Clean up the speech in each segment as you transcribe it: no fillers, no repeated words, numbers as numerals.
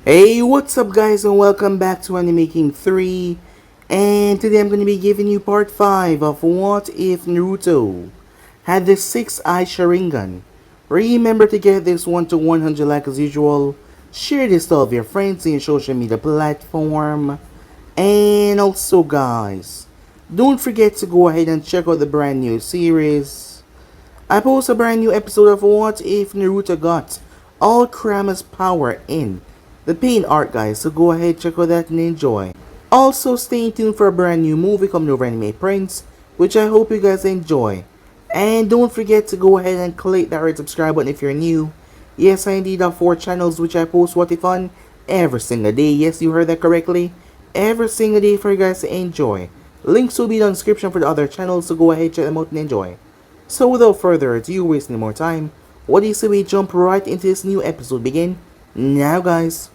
Hey, what's up guys and welcome back to Anime King 3, and today I'm going to be giving you part 5 of What If Naruto had the 6-eye Sharingan. Remember to get this 1 to 100 like as usual, share this to all of your friends in your social media platform, and also guys, don't forget to go ahead and check out the brand new series. I post a brand new episode of What If Naruto got all Kurama's power in the paint art guys, so go ahead, check out that and enjoy. Also stay tuned for a brand new movie coming over Anime Prince, which I hope you guys enjoy. And don't forget to go ahead and click that red subscribe button if you're new. Yes, I indeed have 4 channels which I post What If on every single day. Yes, you heard that correctly. Every single day for you guys to enjoy. Links will be in the description for the other channels, so go ahead, check them out and enjoy. So without further ado, wasting more time, what do you say we jump right into this new episode begin? Now guys.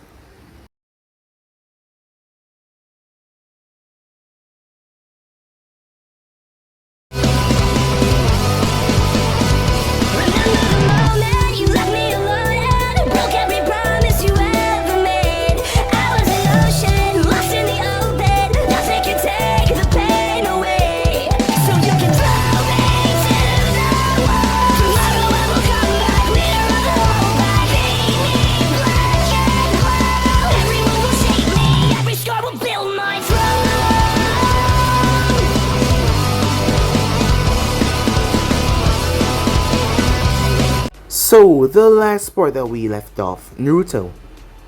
So, the last part that we left off, Naruto,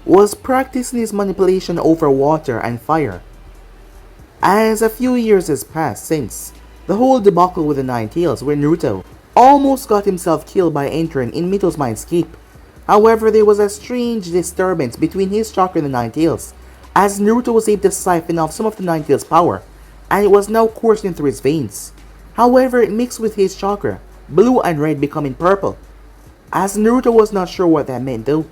was practicing his manipulation over water and fire. As a few years has passed since the whole debacle with the Nine Tails, where Naruto almost got himself killed by entering in Mito's mindscape. However, there was a strange disturbance between his chakra and the Nine Tails, as Naruto was able to siphon off some of the Nine Tails' power, and it was now coursing through his veins. However, it mixed with his chakra, blue and red becoming purple, as Naruto was not sure what that meant though,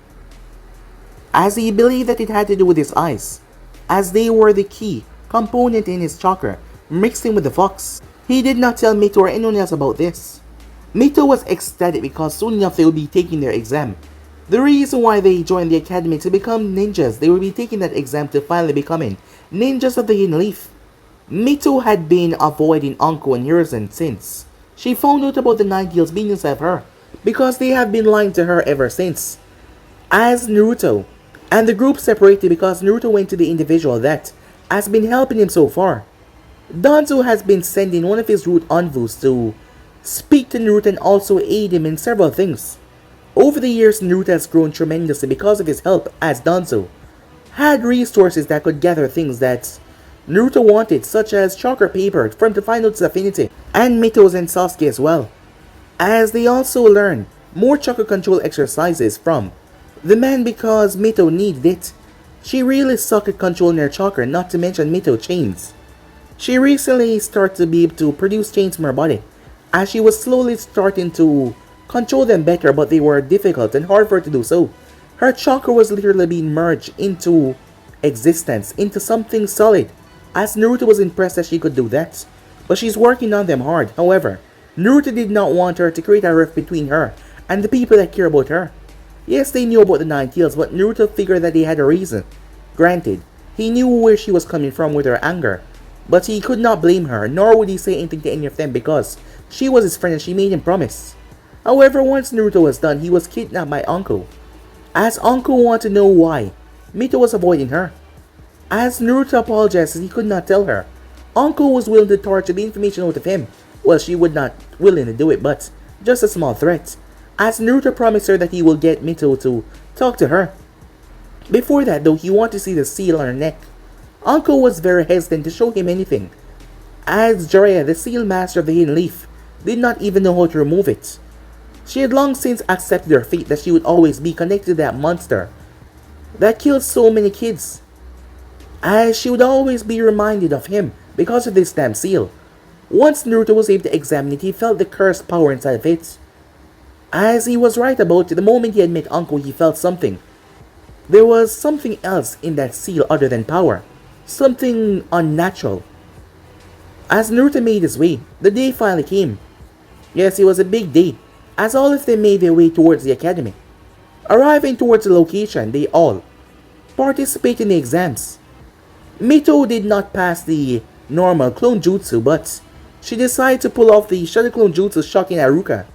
as he believed that it had to do with his eyes, as they were the key component in his chakra, mixing with the fox. He did not tell Mito or anyone else about this. Mito was ecstatic because soon enough they would be taking their exam. The reason why they joined the academy to become ninjas, they would be taking that exam to finally becoming ninjas of the Hidden Leaf. Mito had been avoiding Anko and Hiruzen since she found out about the Nine Tails being inside of her, because they have been lying to her ever since. As Naruto and the group separated because Naruto went to the individual that has been helping him so far. Danzo has been sending one of his root envoys to speak to Naruto and also aid him in several things. Over the years, Naruto has grown tremendously because of his help, as Danzo had resources that could gather things that Naruto wanted, such as chakra paper from to find out his affinity, and Mito's and Sasuke as well, as they also learn more chakra control exercises from the man because Mito needed it. She really sucked at controlling her chakra, not to mention Mito chains. She recently started to be able to produce chains from her body, as she was slowly starting to control them better, but they were difficult and hard for her to do so. Her chakra was literally being merged into existence, into something solid, as Naruto was impressed that she could do that. But she's working on them hard. However, Naruto did not want her to create a rift between her and the people that care about her. Yes, they knew about the Nine Tails, but Naruto figured that they had a reason. Granted, he knew where she was coming from with her anger, but he could not blame her, nor would he say anything to any of them because she was his friend and she made him promise. However, once Naruto was done, he was kidnapped by Anko, as Anko wanted to know why Mito was avoiding her. As Naruto apologized, he could not tell her. Anko was willing to torture the information out of him. Well, she would not willing to do it, but just a small threat, as Naruto promised her that he will get Mito to talk to her. Before that though, he wanted to see the seal on her neck. Anko was very hesitant to show him anything, as Jiraiya, the seal master of the Hidden Leaf, did not even know how to remove it. She had long since accepted her fate, that she would always be connected to that monster that killed so many kids, as she would always be reminded of him because of this damn seal. Once Naruto was able to examine it, he felt the cursed power inside of it. As he was right about it, the moment he had met Anko, he felt something. There was something else in that seal other than power. Something unnatural. As Naruto made his way, the day finally came. Yes, it was a big day, as all of them made their way towards the academy. Arriving towards the location, they all participate in the exams. Mito did not pass the normal clone jutsu, but she decided to pull off the shadow clone jutsu, shocking Aruka.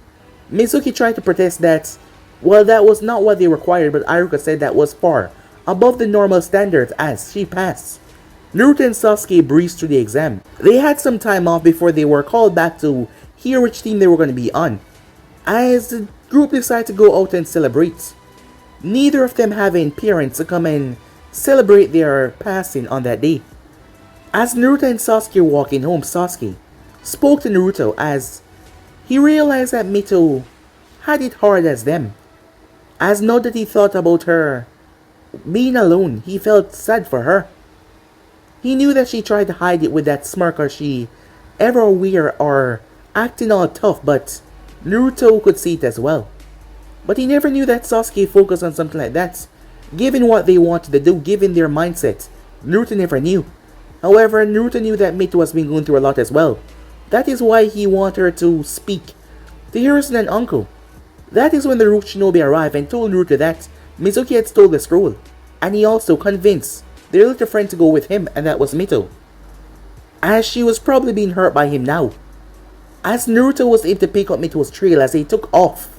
Mizuki tried to protest that, well, that was not what they required, but Aruka said that was far above the normal standards as she passed. Naruto and Sasuke breezed through the exam. They had some time off before they were called back to hear which team they were going to be on, as the group decided to go out and celebrate. Neither of them having parents to come and celebrate their passing on that day. As Naruto and Sasuke were walking home, Sasuke spoke to Naruto as he realized that Mito had it hard as them. As now that he thought about her being alone, he felt sad for her. He knew that she tried to hide it with that smirk or she ever weird or acting all tough, but Naruto could see it as well. But he never knew that Sasuke focused on something like that. Given what they wanted to do, given their mindset, Naruto never knew. However, Naruto knew that Mito has been going through a lot as well. That is why he wanted her to speak to Hiruzen and Uncle. That is when the Root Shinobi arrived and told Naruto that Mizuki had stole the scroll, and he also convinced their little friend to go with him, and that was Mito, as she was probably being hurt by him now. As Naruto was able to pick up Mito's trail as they took off.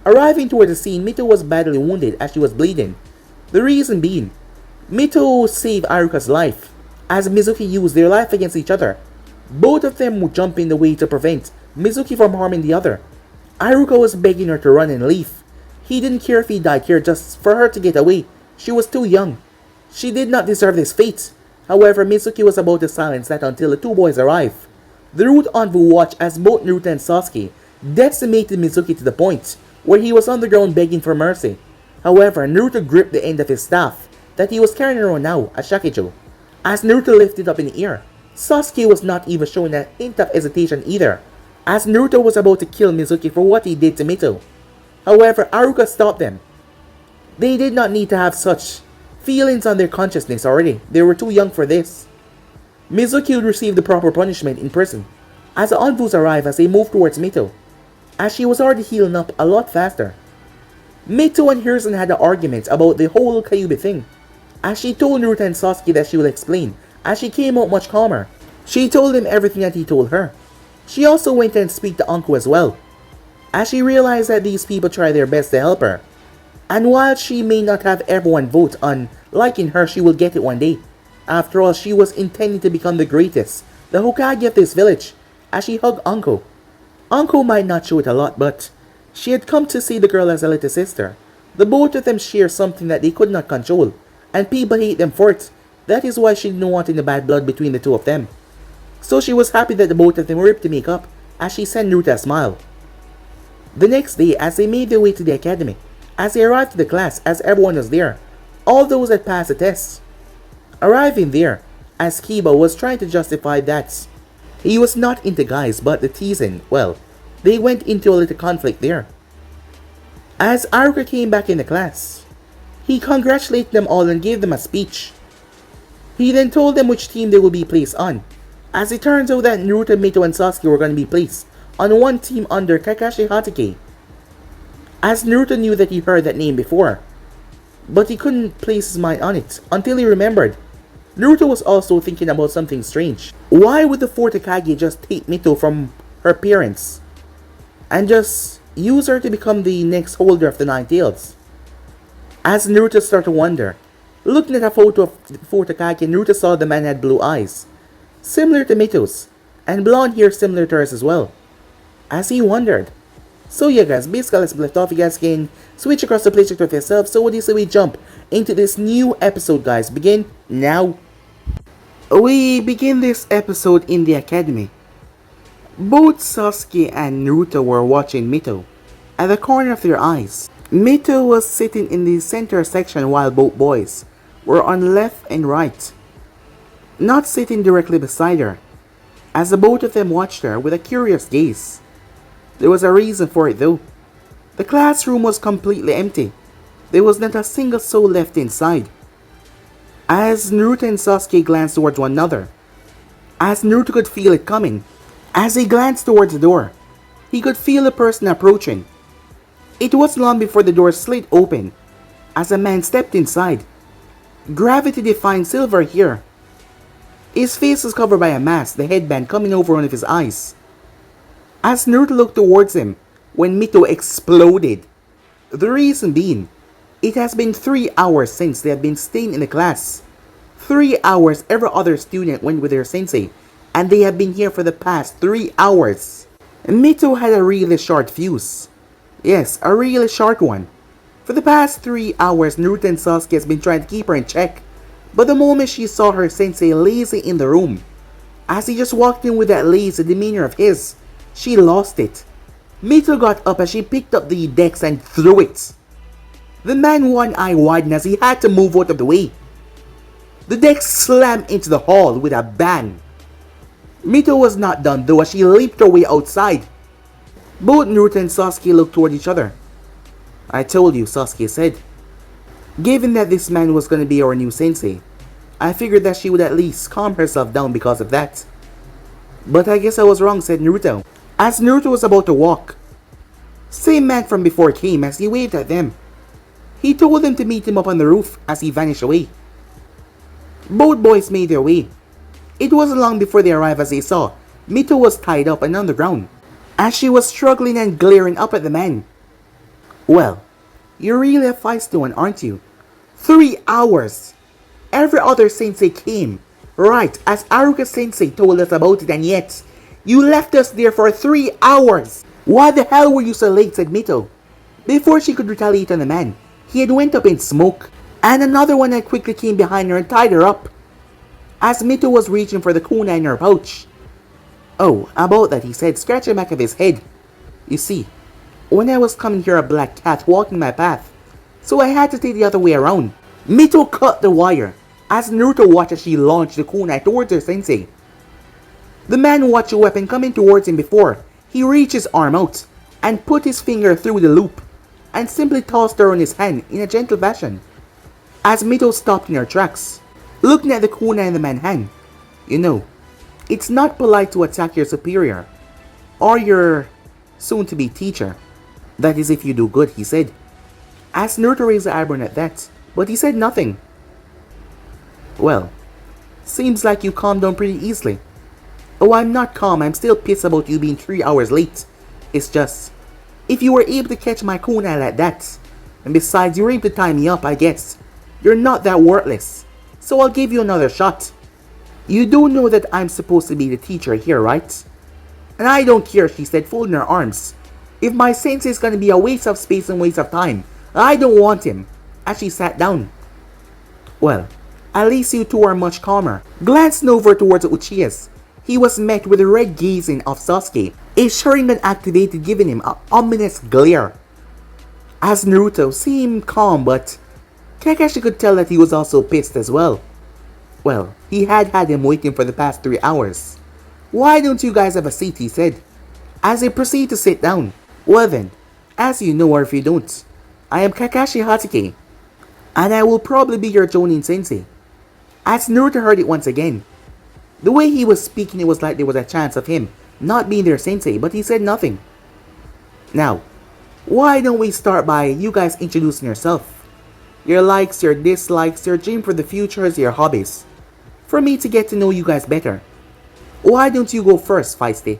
Arriving toward the scene, Mito was badly wounded as she was bleeding. The reason being, Mito saved Aruka's life, as Mizuki used their life against each other. Both of them would jump in the way to prevent Mizuki from harming the other. Aruka was begging her to run and leave. He didn't care if he died here just for her to get away. She was too young. She did not deserve this fate. However, Mizuki was about to silence that until the two boys arrived. The Root Envoy watched as both Naruto and Sasuke decimated Mizuki to the point where he was on the ground begging for mercy. However, Naruto gripped the end of his staff that he was carrying around now, a shakijo. As Naruto lifted up in the air, Sasuke was not even showing a hint of hesitation either, as Naruto was about to kill Mizuki for what he did to Mito. However, Aruka stopped them. They did not need to have such feelings on their consciousness already. They were too young for this. Mizuki would receive the proper punishment in prison, as the Envoys arrived as they moved towards Mito, as she was already healing up a lot faster. Mito and Hiruzen had an argument about the whole Kyuubi thing, as she told Naruto and Sasuke that she will explain, as she came out much calmer. She told him everything that he told her. She also went and speak to Anko as well, as she realized that these people try their best to help her. And while she may not have everyone vote on liking her, she will get it one day. After all, she was intending to become the greatest, the Hokage of this village, as she hugged Anko. Anko might not show it a lot, but she had come to see the girl as a little sister. The both of them share something that they could not control, and people hate them for it. That is why she didn't want any bad blood between the two of them. So she was happy that the both of them were able to make up, as she sent Naruto a smile. The next day, as they made their way to the academy, as they arrived to the class, as everyone was there, all those that passed the tests. Arriving there, as Kiba was trying to justify that he was not into guys, but the teasing, well, they went into a little conflict there. As Aruka came back in the class, he congratulated them all and gave them a speech. He then told them which team they would be placed on, as it turns out that Naruto, Mito, and Sasuke were going to be placed on one team under Kakashi Hatake. As Naruto knew that he heard that name before, but he couldn't place his mind on it until he remembered. Naruto was also thinking about something strange. Why would the fourth Hokage just take Mito from her parents and just use her to become the next holder of the Nine Tails? As Naruto started to wonder, looking at a photo of the fourth Hokage, Naruto saw the man had blue eyes, similar to Mito's, and blonde hair similar to hers as well. As he wondered. So yeah guys, basically let's left off. You guys can switch across the playcheck with yourself. So what do you say we jump into this new episode, guys? Begin now. We begin this episode in the academy. Both Sasuke and Naruto were watching Mito at the corner of their eyes. Mito was sitting in the center section while both boys were on left and right, not sitting directly beside her, as the both of them watched her with a curious gaze. There was a reason for it though. The classroom was completely empty. There was not a single soul left inside. As Naruto and Sasuke glanced towards one another, as Naruto could feel it coming, as he glanced towards the door, he could feel a person approaching. It was long before the door slid open, as a man stepped inside. Gravity-defying silver here. His face was covered by a mask, the headband coming over one of his eyes. As Naruto looked towards him, when Mito exploded. The reason being, it has been 3 hours since they have been staying in the class. 3 hours every other student went with their sensei, and they have been here for the past 3 hours. Mito had a really short fuse. Yes, a really short one. For the past 3 hours, Naruto and Sasuke has been trying to keep her in check. But the moment she saw her sensei lazy in the room, as he just walked in with that lazy demeanor of his, she lost it. Mito got up as she picked up the dex and threw it. The man one eye widened as he had to move out of the way. The dex slammed into the hall with a bang. Mito was not done though as she leaped her way outside. Both Naruto and Sasuke looked toward each other. I told you, Sasuke said. Given that this man was going to be our new sensei, I figured that she would at least calm herself down because of that. But I guess I was wrong, said Naruto. As Naruto was about to walk, same man from before came as he waved at them. He told them to meet him up on the roof as he vanished away. Both boys made their way. It wasn't long before they arrived as they saw Mito was tied up and on the ground, as she was struggling and glaring up at the man. Well, you're really a feisty one, aren't you? 3 hours! Every other sensei came, right as Aruka sensei told us about it, and yet, you left us there for 3 hours! Why the hell were you so late, said Mito. Before she could retaliate on the man, he had went up in smoke, and another one had quickly came behind her and tied her up. As Mito was reaching for the kunai in her pouch. Oh, about that, he said, scratching the back of his head. You see, when I was coming here, a black cat walked in my path, so I had to take the other way around. Mito cut the wire, as Naruto watched as she launched the kunai towards her sensei. The man watched a weapon coming towards him before he reached his arm out and put his finger through the loop and simply tossed her on his hand in a gentle fashion. As Mito stopped in her tracks, looking at the kunai in the man's hand. You know, it's not polite to attack your superior or your soon-to-be teacher. That is if you do good, he said. As Naruto raised the eyebrow at that, but he said nothing. Well, seems like you calmed down pretty easily. Oh, I'm not calm, I'm still pissed about you being 3 hours late. It's just, if you were able to catch my kunai like that, and besides you were able to tie me up, I guess, you're not that worthless. So I'll give you another shot. You do know that I'm supposed to be the teacher here, right? And I don't care, she said, folding her arms. If my sensei is gonna be a waste of space and waste of time, I don't want him. As she sat down. Well, at least you two are much calmer. Glancing over towards Uchihas, he was met with a red gazing of Sasuke, a Sharingan activated, giving him an ominous glare. As Naruto seemed calm, but Kakashi could tell that he was also pissed as well. Well, he had him waiting for the past 3 hours. Why don't you guys have a seat, he said, as they proceed to sit down. Well then, as you know or if you don't, I am Kakashi Hatake, and I will probably be your Jonin sensei. As Naruto heard it once again, the way he was speaking, it was like there was a chance of him not being their sensei, but he said nothing. Now, why don't we start by you guys introducing yourself? Your likes, your dislikes, your dream for the futures, your hobbies. For me to get to know you guys better. Why don't you go first, Feisty?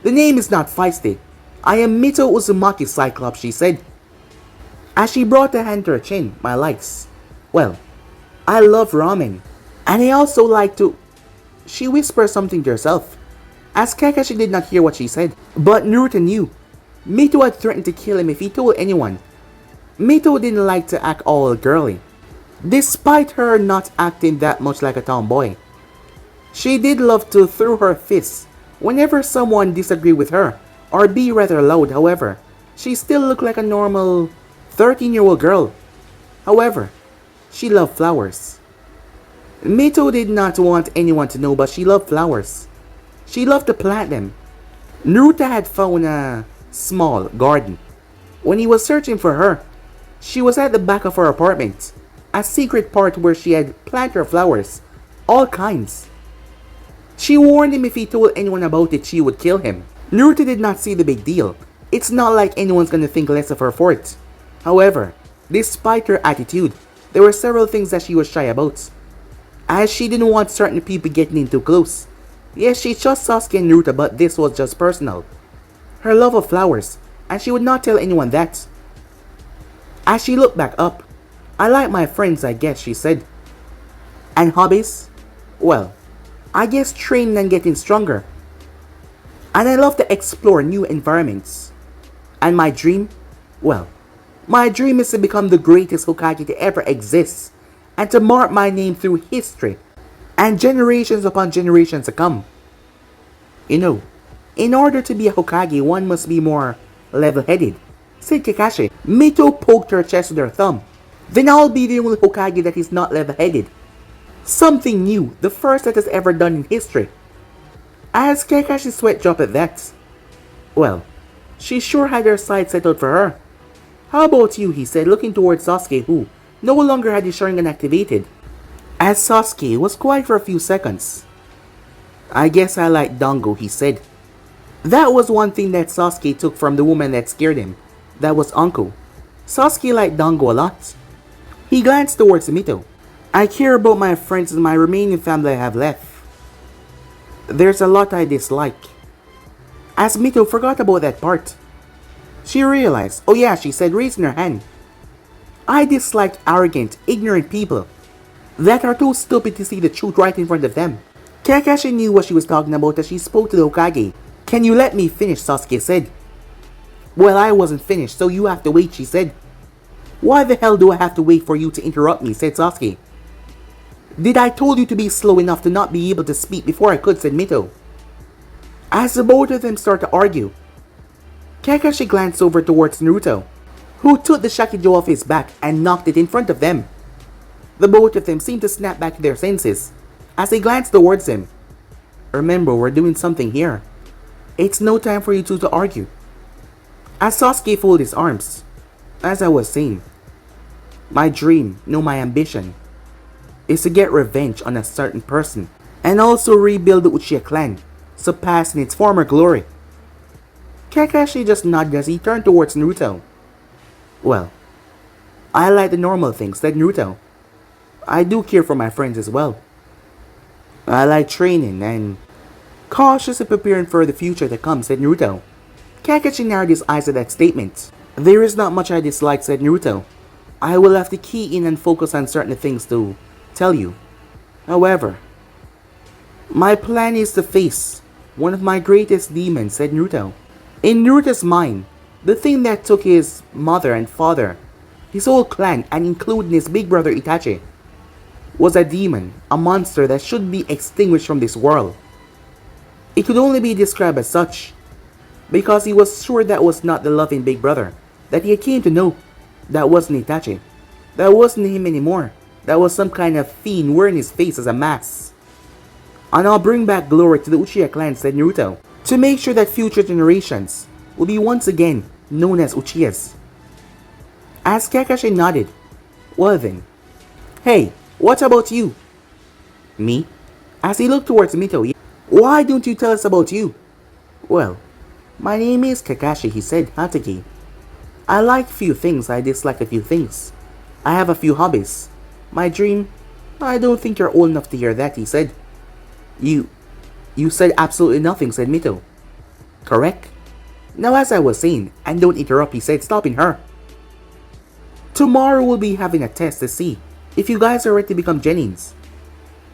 The name is not Feisty. I am Mito Uzumaki Cyclops, she said. As she brought a hand to her chin, my likes. Well, I love ramen. And I also like to... She whispered something to herself, as Kakashi did not hear what she said. But Naruto knew. Mito had threatened to kill him if he told anyone. Mito didn't like to act all girly, despite her not acting that much like a tomboy. She did love to throw her fists whenever someone disagreed with her, or be rather loud. However, she still looked like a normal 13-year-old girl. However, she loved flowers. Mito did not want anyone to know, but she loved flowers. She loved to plant them. Naruto had found a small garden. When he was searching for her, she was at the back of her apartment, a secret part where she had planted her flowers, all kinds. She warned him if he told anyone about it, she would kill him. Naruto did not see the big deal. It's not like anyone's gonna think less of her for it. However, despite her attitude, There were several things that she was shy about, as she didn't want certain people getting in too close. Yes, she trusts Sasuke and Naruto, but this was just personal. Her love of flowers, and she would not tell anyone that. As she looked back up, I like my friends, I guess, she said. And hobbies? Well, I guess training and getting stronger. And I love to explore new environments. And my dream? Well, my dream is to become the greatest Hokage to ever exist, and to mark my name through history, and generations upon generations to come. You know, in order to be a Hokage, one must be more level-headed, said Kakashi. Mito poked her chest with her thumb. Then I'll be the only Hokage that is not level-headed. Something new, the first that has ever done in history. As Kakashi's sweat dropped at that. Well, she sure had her sights set out for her. How about you, he said, looking towards Sasuke, who no longer had his Sharingan activated. As Sasuke was quiet for a few seconds. I guess I like Dango, he said. That was one thing that Sasuke took from the woman that scared him. That was Anko. Sasuke liked Dango a lot. He glanced towards Mito. I care about my friends and my remaining family I have left. There's a lot I dislike. As Mito forgot about that part. She realized, oh yeah, she said, raising her hand. I dislike arrogant, ignorant people that are too stupid to see the truth right in front of them. Kakashi knew what she was talking about as she spoke to the Hokage. Can you let me finish, Sasuke said. Well, I wasn't finished, so you have to wait, she said. Why the hell do I have to wait for you to interrupt me, said Sasuke. Did I told you to be slow enough to not be able to speak before I could, said Mito. As the both of them start to argue, Kakashi glanced over towards Naruto, who took the Shakido off his back and knocked it in front of them. The both of them seemed to snap back to their senses as they glanced towards him. Remember, we're doing something here. It's no time for you two to argue. As Sasuke folded his arms, as I was saying, my dream, no my ambition, is to get revenge on a certain person and also rebuild the Uchiha clan, surpassing its former glory. Kakashi just nodded as he turned towards Naruto. Well, I like the normal things, said Naruto. I do care for my friends as well. I like training and cautiously preparing for the future to come, said Naruto. Kakashi narrowed his eyes at that statement. There is not much I dislike, said Naruto. I will have to key in and focus on certain things to tell you. However, my plan is to face one of my greatest demons, said Naruto. In Naruto's mind, the thing that took his mother and father, his whole clan, and including his big brother Itachi, was a demon, a monster that should be extinguished from this world. It could only be described as such, because he was sure that was not the loving big brother that he came to know. That wasn't Itachi. That wasn't him anymore. That was some kind of fiend wearing his face as a mask. And I'll bring back glory to the Uchiha clan, said Naruto, to make sure that future generations will be once again known as Uchihas. As Kakashi nodded, well then, hey, what about you? Me? As he looked towards Mito, why don't you tell us about you? Well, my name is Kakashi, he said, Hatake. I like few things, I dislike a few things. I have a few hobbies. My dream? I don't think you're old enough to hear that, he said. You said absolutely nothing, said Mito. Correct? Now as I was saying, and don't interrupt, he said, stopping her. Tomorrow we'll be having a test to see if you guys are ready to become Genins.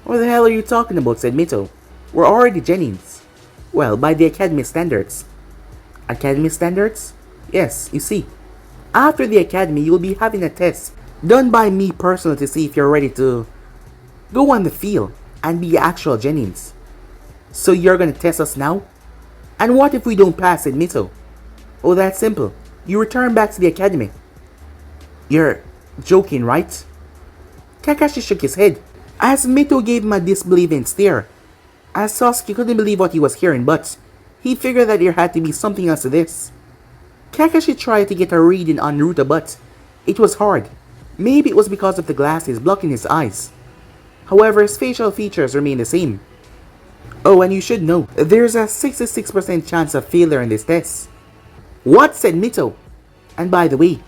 What the hell are you talking about, said Mito. We're already Genins. Well, by the Academy standards. Academy standards? Yes, you see. After the Academy, you'll be having a test done by me personally to see if you're ready to go on the field and be actual Genins. So you're gonna test us now? And what if we don't pass, said Mito. Oh, that's simple. You return back to the Academy. You're joking, right? Kakashi shook his head as Mito gave him a disbelieving stare. As Sasuke couldn't believe what he was hearing, but he figured that there had to be something else to this. Kakashi tried to get a reading on Naruto, but it was hard. Maybe it was because of the glasses blocking his eyes. However, his facial features remained the same. Oh, and you should know, there's a 66% chance of failure in this test. What, said Mito? And by the way,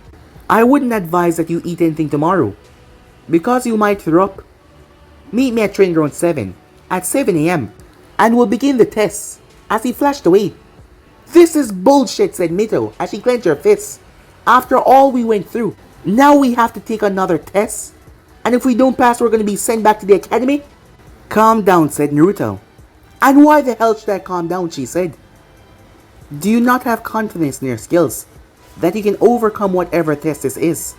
I wouldn't advise that you eat anything tomorrow. Because you might throw up. Meet me at training ground 7 at 7 a.m. and we'll begin the tests. As he flashed away. This is bullshit, said Mito as she clenched her fists. After all we went through, now we have to take another test? And if we don't pass, we're going to be sent back to the academy? Calm down, said Naruto. And why the hell should I calm down, she said. Do you not have confidence in your skills, that you can overcome whatever test this is?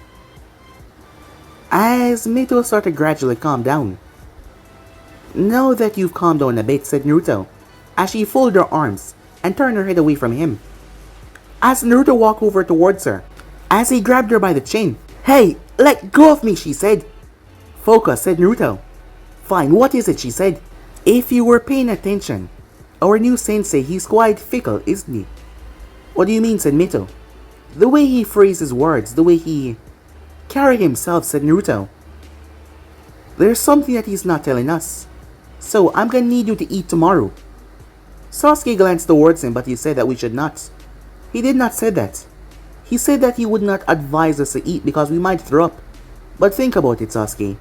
As Mito started to gradually calm down. Now that you've calmed down a bit, said Naruto, as she folded her arms and turned her head away from him. As Naruto walked over towards her, as he grabbed her by the chin. Hey, let go of me, she said. Focus, said Naruto. Fine, what is it, she said. If you were paying attention, our new sensei, he's quite fickle, isn't he? What do you mean, said Mito. The way he phrases words, the way he carries himself, said Naruto. There's something that he's not telling us. So, I'm gonna need you to eat tomorrow. Sasuke glanced towards him, but he said that we should not. He did not say that. He said that he would not advise us to eat because we might throw up. But think about it, Sasuke.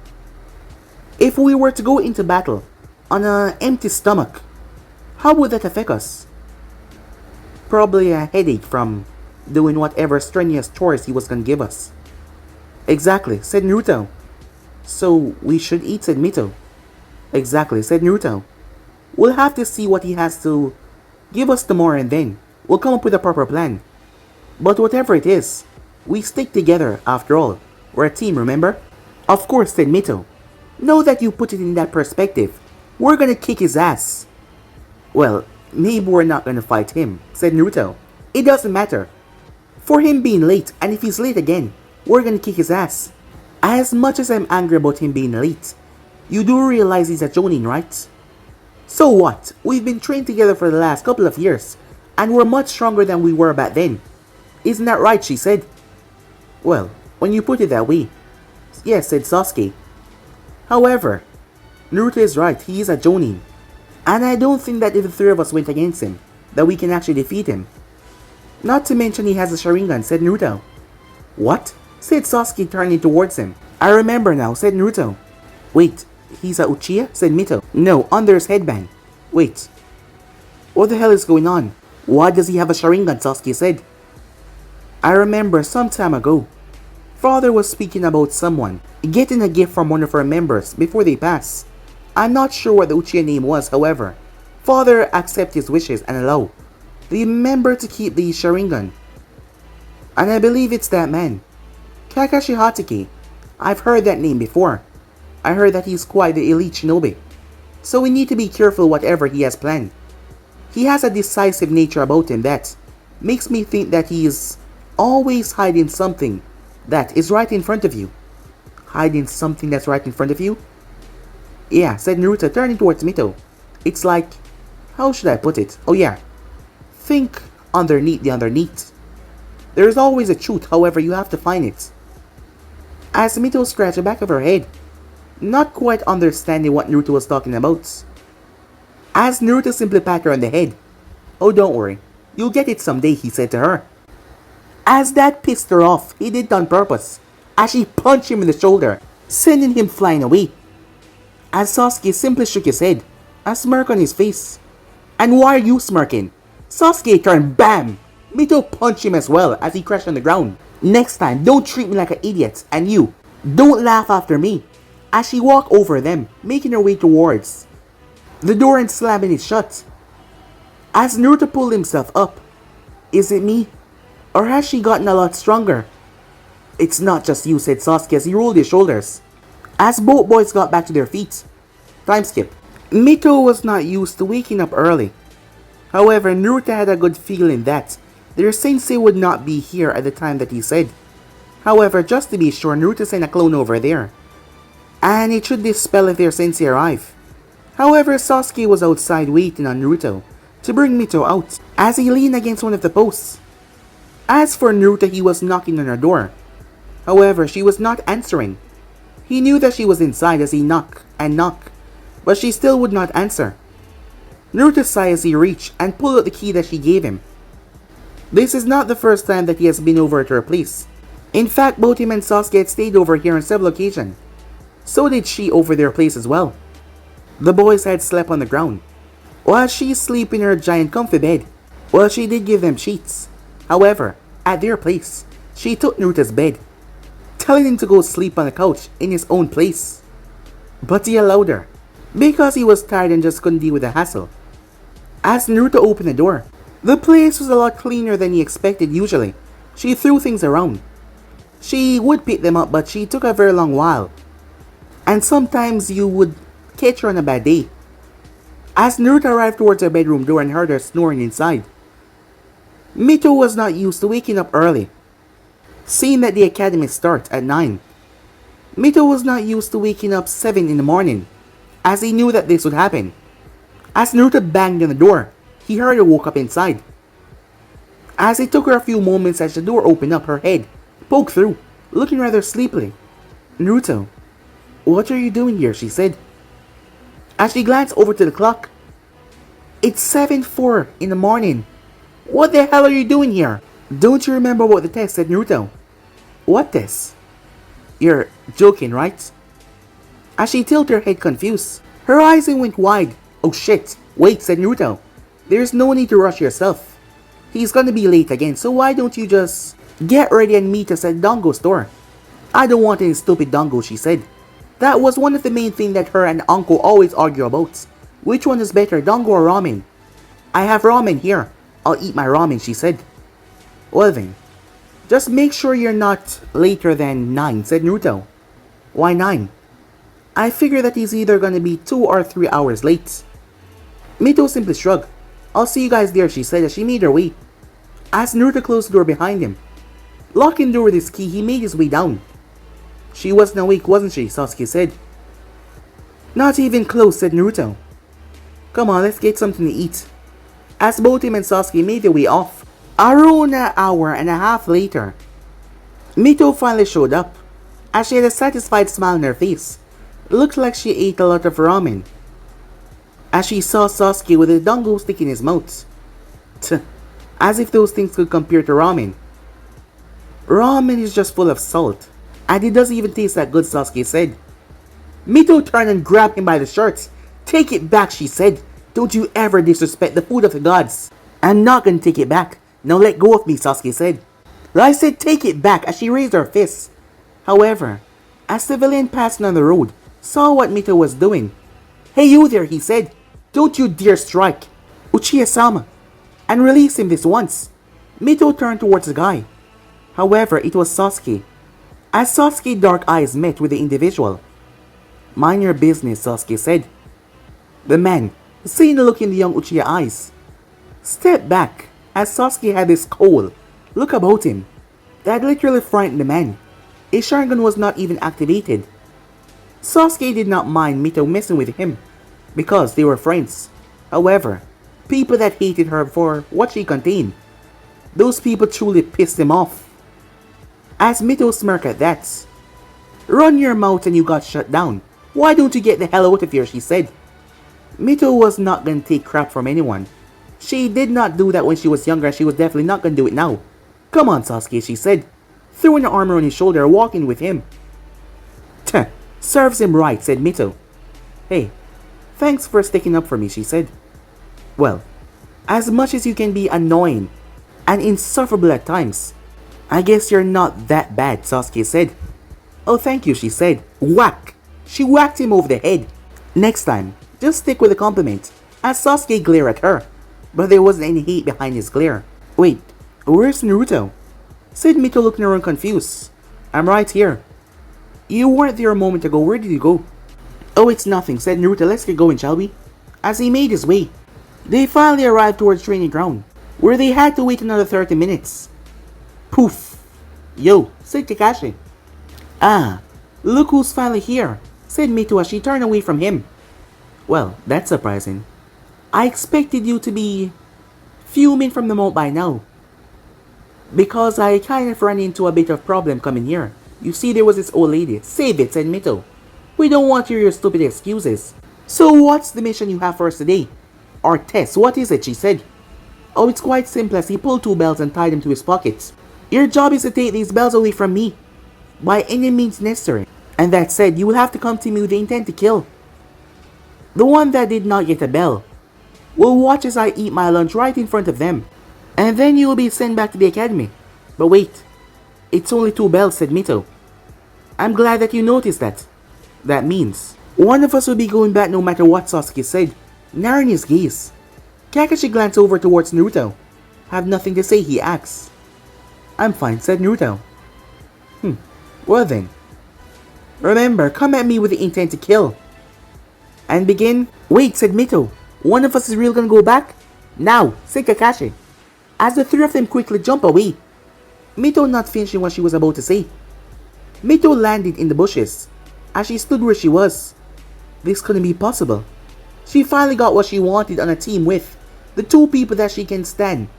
If we were to go into battle on an empty stomach, how would that affect us? Probably a headache from doing whatever strenuous chores he was gonna give us. Exactly, said Naruto. So, we should eat, said Mito. Exactly, said Naruto. We'll have to see what he has to give us tomorrow and then we'll come up with a proper plan. But whatever it is, we stick together after all. We're a team, remember? Of course, said Mito. Now that you put it in that perspective, we're gonna kick his ass. Well, maybe we're not gonna fight him, said Naruto. It doesn't matter. For him being late, and if he's late again, we're gonna kick his ass. As much as I'm angry about him being late, you do realize he's a Jonin, right? So what? We've been trained together for the last couple of years, and we're much stronger than we were back then. Isn't that right, she said. Well, when you put it that way, yes, said Sasuke. However, Naruto is right, he is a Jonin. And I don't think that if the three of us went against him, that we can actually defeat him. Not to mention he has a Sharingan, said Naruto. What? Said Sasuke, turning towards him. I remember now, said Naruto. Wait, he's a Uchiha? Said Mito. No, under his headband. Wait. What the hell is going on? Why does he have a Sharingan? Sasuke said. I remember some time ago, Father was speaking about someone getting a gift from one of our members before they pass. I'm not sure what the Uchiha name was, however. Father accepted his wishes and allow the member to keep the Sharingan. And I believe it's that man. Kakashi Hatake. I've heard that name before. I heard that he's quite the elite shinobi. So we need to be careful whatever he has planned. He has a decisive nature about him that makes me think that he is always hiding something that is right in front of you. Hiding something that's right in front of you? Yeah, said Naruto, turning towards Mito. It's like, how should I put it? Oh yeah. Think underneath the underneath. There is always a truth, however you have to find it. As Mito scratched the back of her head, not quite understanding what Naruto was talking about. As Naruto simply patted her on the head. Oh, don't worry. You'll get it someday, he said to her. As that pissed her off, he did it on purpose, as she punched him in the shoulder, sending him flying away. As Sasuke simply shook his head, a smirk on his face. And why are you smirking? Sasuke turned BAM! Mito punched him as well as he crashed on the ground. Next time, don't treat me like an idiot, and you, don't laugh after me. As she walked over them, making her way towards the door and slamming it shut. As Naruto pulled himself up, is it me? Or has she gotten a lot stronger? It's not just you, said Sasuke as he rolled his shoulders. As both boys got back to their feet. Time skip. Mito was not used to waking up early. However, Naruto had a good feeling that their sensei would not be here at the time that he said. However, just to be sure, Naruto sent a clone over there. And it should dispel if their sensei arrive. However, Sasuke was outside waiting on Naruto to bring Mito out as he leaned against one of the posts. As for Naruto, he was knocking on her door. However, she was not answering. He knew that she was inside as he knocked and knocked, but she still would not answer. Naruto sighed as he reached and pulled out the key that she gave him. This is not the first time that he has been over to her place. In fact, both him and Sasuke had stayed over here on several occasions. So did she over their place as well. The boys had slept on the ground, while she slept in her giant comfy bed. Well, she did give them sheets. However, at their place, she took Naruto's bed, telling him to go sleep on the couch in his own place. But he allowed her, because he was tired and just couldn't deal with the hassle. As Naruto opened the door, the place was a lot cleaner than he expected usually. She threw things around. She would pick them up, but she took a very long while. And sometimes you would catch her on a bad day. As Naruto arrived towards her bedroom door and heard her snoring inside, Mito was not used to waking up early, seeing that the academy starts at 9. Mito was not used to waking up 7 in the morning, as he knew that this would happen. As Naruto banged on the door, he heard her woke up inside. As it took her a few moments as the door opened up, her head poked through, looking rather sleepily. "Naruto, what are you doing here?" she said. As she glanced over to the clock, "It's 7:04 in the morning. What the hell are you doing here?" "Don't you remember what the test said, Naruto?" "What test?" "You're joking, right?" As she tilted her head confused, her eyes went wide. "Oh shit, wait," said Naruto. "There's no need to rush yourself. He's gonna be late again, so why don't you just get ready and meet us at Dongo's store?" "I don't want any stupid Dongo," she said. That was one of the main things that her and Uncle always argue about. Which one is better, Dongo or ramen? "I have ramen here. I'll eat my ramen," she said. "Well then, just make sure you're not later than 9, said Naruto. "Why 9? I figure that he's either gonna be 2 or 3 hours late." Mito simply shrugged. "I'll see you guys there," she said as she made her way. As Naruto closed the door behind him, locking the door with his key, he made his way down. "She wasn't awake, wasn't she?" Sasuke said. "Not even close," said Naruto. "Come on, let's get something to eat." As both him and Sasuke made their way off, around an hour and a half later, Mito finally showed up. As she had a satisfied smile on her face, it looked like she ate a lot of ramen. As she saw Sasuke with a dango stick in his mouth. Tch, as if those things could compare to ramen. "Ramen is just full of salt, and it doesn't even taste that good," Sasuke said. Mito turned and grabbed him by the shirt. "Take it back," she said. "Don't you ever disrespect the food of the gods." "I'm not gonna take it back. Now let go of me," Sasuke said. "I said take it back," as she raised her fist. However, as the villain passing on the road saw what Mito was doing. "Hey you there," he said. "Don't you dare strike Uchiha-sama, and release him this once." Mito turned towards the guy. However, it was Sasuke. As Sasuke's dark eyes met with the individual. "Mind your business," Sasuke said. The man, seeing the look in the young Uchiha eyes, stepped back as Sasuke had this cold look about him that literally frightened the man. His Sharingan was not even activated. Sasuke did not mind Mito messing with him because they were friends. However, people that hated her for what she contained, those people truly pissed him off. As Mito smirked at that. "Run your mouth and you got shut down. Why don't you get the hell out of here," she said. Mito was not gonna take crap from anyone. She did not do that when she was younger, and she was definitely not gonna do it now. "Come on, Sasuke," she said, throwing her arm around his shoulder, walking with him. "Tch, serves him right," said Mito. "Hey, thanks for sticking up for me," she said. "Well, as much as you can be annoying and insufferable at times, I guess you're not that bad," Sasuke said. "Oh, thank you," she said. Whack! She whacked him over the head. "Next time, just stick with the compliment," as Sasuke glared at her, but there wasn't any hate behind his glare. "Wait, where's Naruto?" said Mito, looking around confused. "I'm right here." "You weren't there a moment ago, where did you go?" "Oh, it's nothing," said Naruto. "Let's get going, shall we?" As he made his way, they finally arrived towards training ground, where they had to wait another 30 minutes. Poof! "Yo," said Kakashi. "Ah, look who's finally here," said Mito as she turned away from him. "Well, that's surprising. I expected you to be fuming from the mouth by now, because I kind of ran into a bit of problem coming here. You see, there was this old lady." "Save it," said Mito. "We don't want to hear your stupid excuses. So what's the mission you have for us today?" "Our test, what is it?" she said. "Oh, it's quite simple," as he pulled 2 bells and tied them to his pockets. "Your job is to take these bells away from me, by any means necessary." And that said, you will have to come to me with the intent to kill. The one that did not get a bell will watch as I eat my lunch right in front of them. And then you will be sent back to the academy. But wait, it's only 2 bells, said Mito. I'm glad that you noticed that. That means one of us will be going back no matter what, Sasuke said, narrowing his gaze. Kakashi glanced over towards Naruto. Have nothing to say, he asks. I'm fine, said Naruto. Well then. Remember, come at me with the intent to kill. And begin. Wait, said Mito. One of us is really gonna go back? Now, said Kakashi. As the 3 of them quickly jump away. Mito not finishing what she was about to say. Mito landed in the bushes. As she stood where she was. This couldn't be possible. She finally got what she wanted on a team with the 2 people that she can stand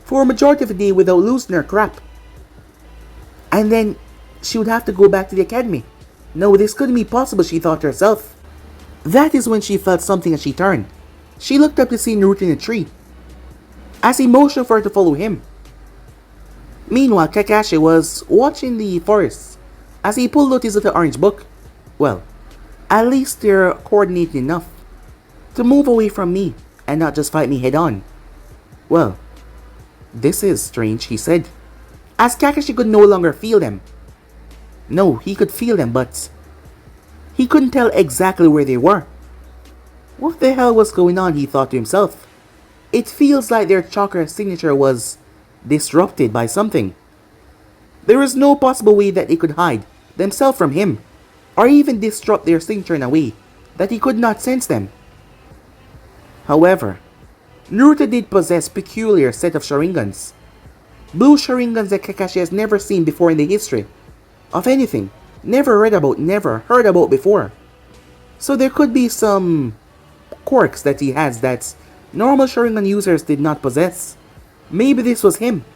for a majority of the day without losing her crap. And then she would have to go back to the academy. No, this couldn't be possible, she thought to herself. That is when she felt something as she turned. She looked up to see Naruto in a tree, as he motioned for her to follow him. Meanwhile, Kakashi was watching the forest as he pulled out his little orange book. Well, at least they're coordinated enough to move away from me and not just fight me head on. Well, this is strange, he said, as Kakashi could no longer feel them. No, he could feel them, but he couldn't tell exactly where they were. What the hell was going on, he thought to himself. It feels like their chakra signature was disrupted by something. There is no possible way that they could hide themselves from him, or even disrupt their signature in a way that he could not sense them. However, Naruto did possess peculiar set of Sharingans. Blue Sharingans that Kakashi has never seen before in the history of anything, never read about, never heard about before. So there could be some quirks that he has that normal Sharingan users did not possess. Maybe this was him.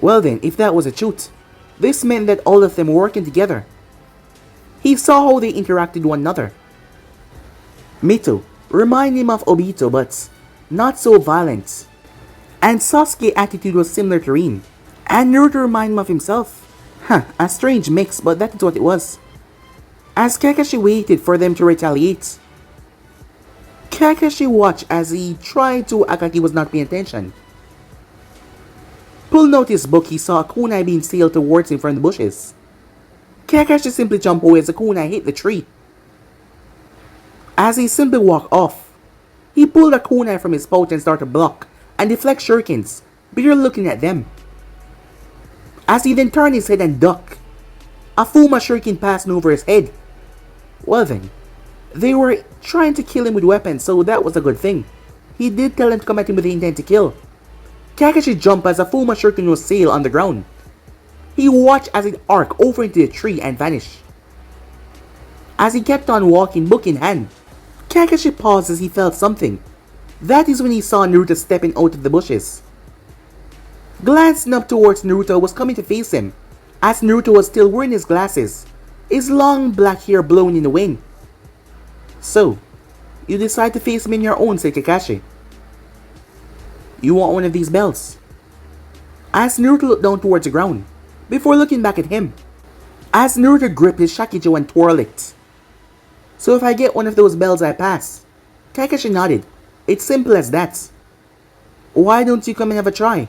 Well then, if that was a truth, this meant that all of them were working together. He saw how they interacted with one another. Mito reminded him of Obito, but not so violent. And Sasuke's attitude was similar to Rin. And Naruto reminded him of himself. A strange mix, but that is what it was. As Kakashi waited for them to retaliate, Kakashi watched as he tried to act like he was not paying attention. Pulling out his book, he saw a kunai being sailed towards him from the bushes. Kakashi simply jumped away as the kunai hit the tree. As he simply walked off, he pulled a kunai from his pouch and started to block and deflect shurikens, barely looking at them. As he then turned his head and ducked, a Fuma shuriken passed over his head. Well then, they were trying to kill him with weapons, so that was a good thing. He did tell them to come at him with the intent to kill. Kakashi jumped as a Fuma shuriken was sailed on the ground. He watched as it arced over into the tree and vanished. As he kept on walking, book in hand, Kakashi paused as he felt something. That is when he saw Naruto stepping out of the bushes. Glancing up towards Naruto was coming to face him, as Naruto was still wearing his glasses, his long black hair blowing in the wind. So, you decide to face me on your own, said Kakashi. You want one of these bells? As Naruto looked down towards the ground, before looking back at him, as Naruto gripped his Shakijo and twirled it. So if I get one of those bells, I pass. Kakashi nodded. It's simple as that. Why don't you come and have a try?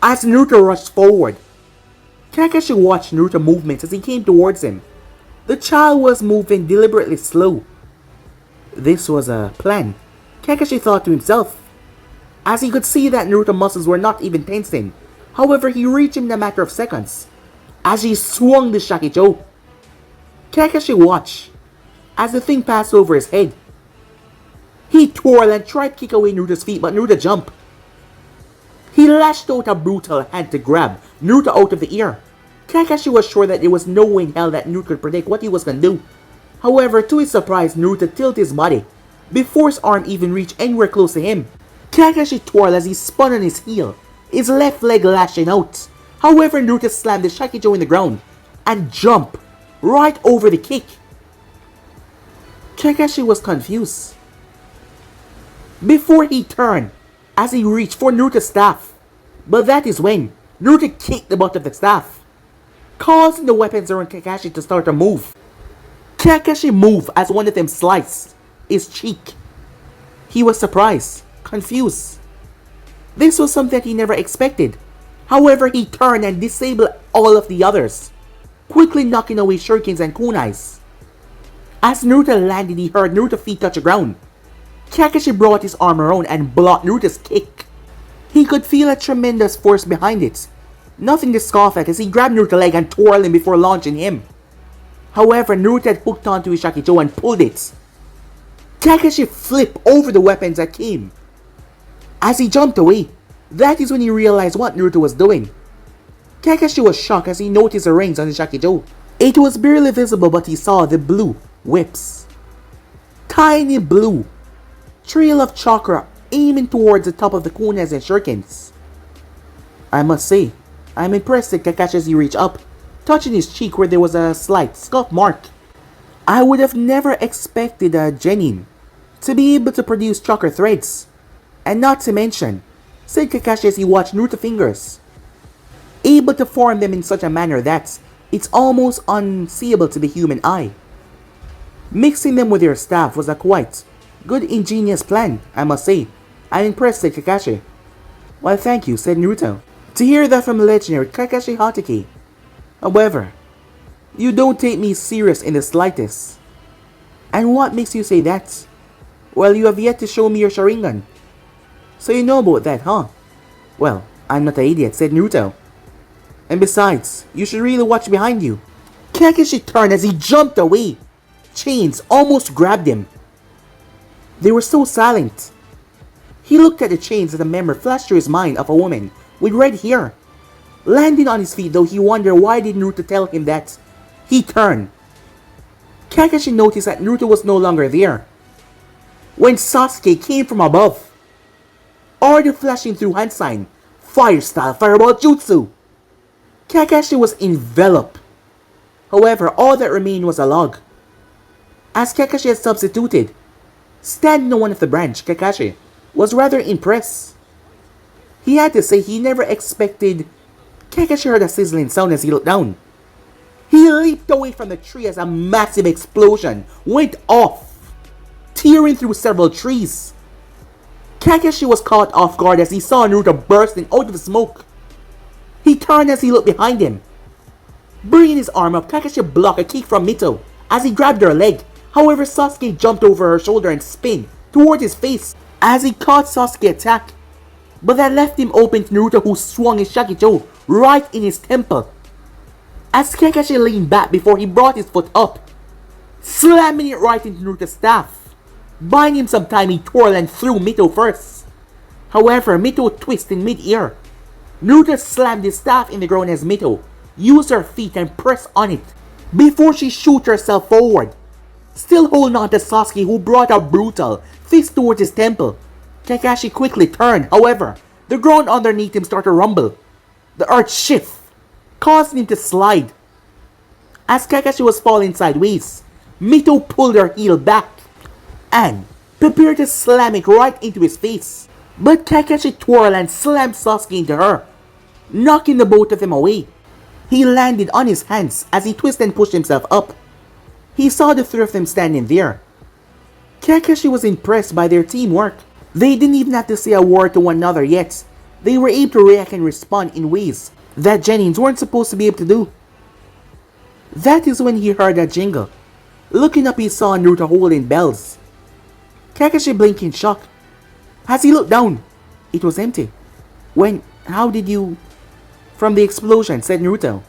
As Naruto rushed forward, Kakashi watched Naruto's movements as he came towards him. The child was moving deliberately slow. This was a plan, Kakashi thought to himself, as he could see that Naruto's muscles were not even tensing. However, he reached him in a matter of seconds, as he swung the Shakijo. Kakashi watched as the thing passed over his head. He twirled and tried to kick away Naruto's feet, but Naruto jumped. He lashed out a brutal hand to grab Naruto out of the air. Kakashi was sure that there was no way in hell that Naruto could predict what he was going to do. However, to his surprise, Naruto tilted his body before his arm even reached anywhere close to him. Kakashi twirled as he spun on his heel, his left leg lashing out. However, Naruto slammed the Shakijo in the ground and jumped right over the kick. Kakashi was confused before he turned as he reached for Naruto's staff. But that is when Naruto kicked the butt of the staff, causing the weapons around Kakashi to start to move. Kakashi moved as one of them sliced his cheek. He was surprised, confused. This was something that he never expected. However, he turned and disabled all of the others, quickly knocking away shurikens and kunais. As Naruto landed, he heard Naruto's feet touch the ground. Kakashi brought his arm around and blocked Naruto's kick. He could feel a tremendous force behind it, nothing to scoff at as he grabbed Naruto's leg and twirled him before launching him. However, Naruto had hooked onto his Shakijo and pulled it. Kakashi flipped over the weapons that came. As he jumped away, that is when he realized what Naruto was doing. Kakashi was shocked as he noticed the rings on his Shakijo. It was barely visible, but he saw the blue whips. Tiny blue trail of chakra aiming towards the top of the kunais and shurikens. I must say, I'm impressed at Kakashi as he reached up, touching his cheek where there was a slight scuff mark. I would have never expected a genin to be able to produce chakra threads. And not to mention, said Kakashi as he watched Naruto's fingers, able to form them in such a manner that it's almost unseeable to the human eye. Mixing them with your staff was a quite good ingenious plan, I must say. I'm impressed, said Kakashi. Well, thank you, said Naruto. To hear that from the legendary Kakashi Hatake. However, you don't take me serious in the slightest. And what makes you say that? Well, you have yet to show me your Sharingan. So you know about that, huh? Well, I'm not an idiot, said Naruto. And besides, you should really watch behind you. Kakashi turned as he jumped away. Chains almost grabbed him. They were so silent. He looked at the chains as a memory flashed through his mind of a woman with red hair. Landing on his feet though, he wondered why did Naruto tell him that. He turned. Kakashi noticed that Naruto was no longer there. When Sasuke came from above, already flashing through hand sign, fire style fireball jutsu. Kakashi was enveloped. However, all that remained was a log. As Kakashi had substituted, standing on one of the branch, Kakashi was rather impressed. He had to say he never expected. Kakashi heard a sizzling sound as he looked down. He leaped away from the tree as a massive explosion went off, tearing through several trees. Kakashi was caught off guard as he saw Naruto bursting out of the smoke. He turned as he looked behind him. Bringing his arm up, Kakashi blocked a kick from Mito as he grabbed her leg. However, Sasuke jumped over her shoulder and spun toward his face as he caught Sasuke's attack. But that left him open to Naruto, who swung his Shakijo right in his temple. As Kakashi leaned back before he brought his foot up, slamming it right into Naruto's staff. Buying him some time, he twirled and threw Mito first. However, Mito twisted in mid-air. Naruto slammed his staff in the ground as Mito used her feet and pressed on it before she shoot herself forward. Still holding on to Sasuke, who brought a brutal fist towards his temple. Kakashi quickly turned. However, the ground underneath him started to rumble. The earth shift, causing him to slide. As Kakashi was falling sideways, Mito pulled her heel back and prepared to slam it right into his face. But Kakashi twirled and slammed Sasuke into her, knocking the both of them away. He landed on his hands as he twisted and pushed himself up. He saw the three of them standing there. Kakashi was impressed by their teamwork. They didn't even have to say a word to one another yet. They were able to react and respond in ways that genins weren't supposed to be able to do. That is when he heard a jingle. Looking up, he saw Naruto holding bells. Kakashi blinked in shock. As he looked down, it was empty. How did you... From the explosion, said Naruto.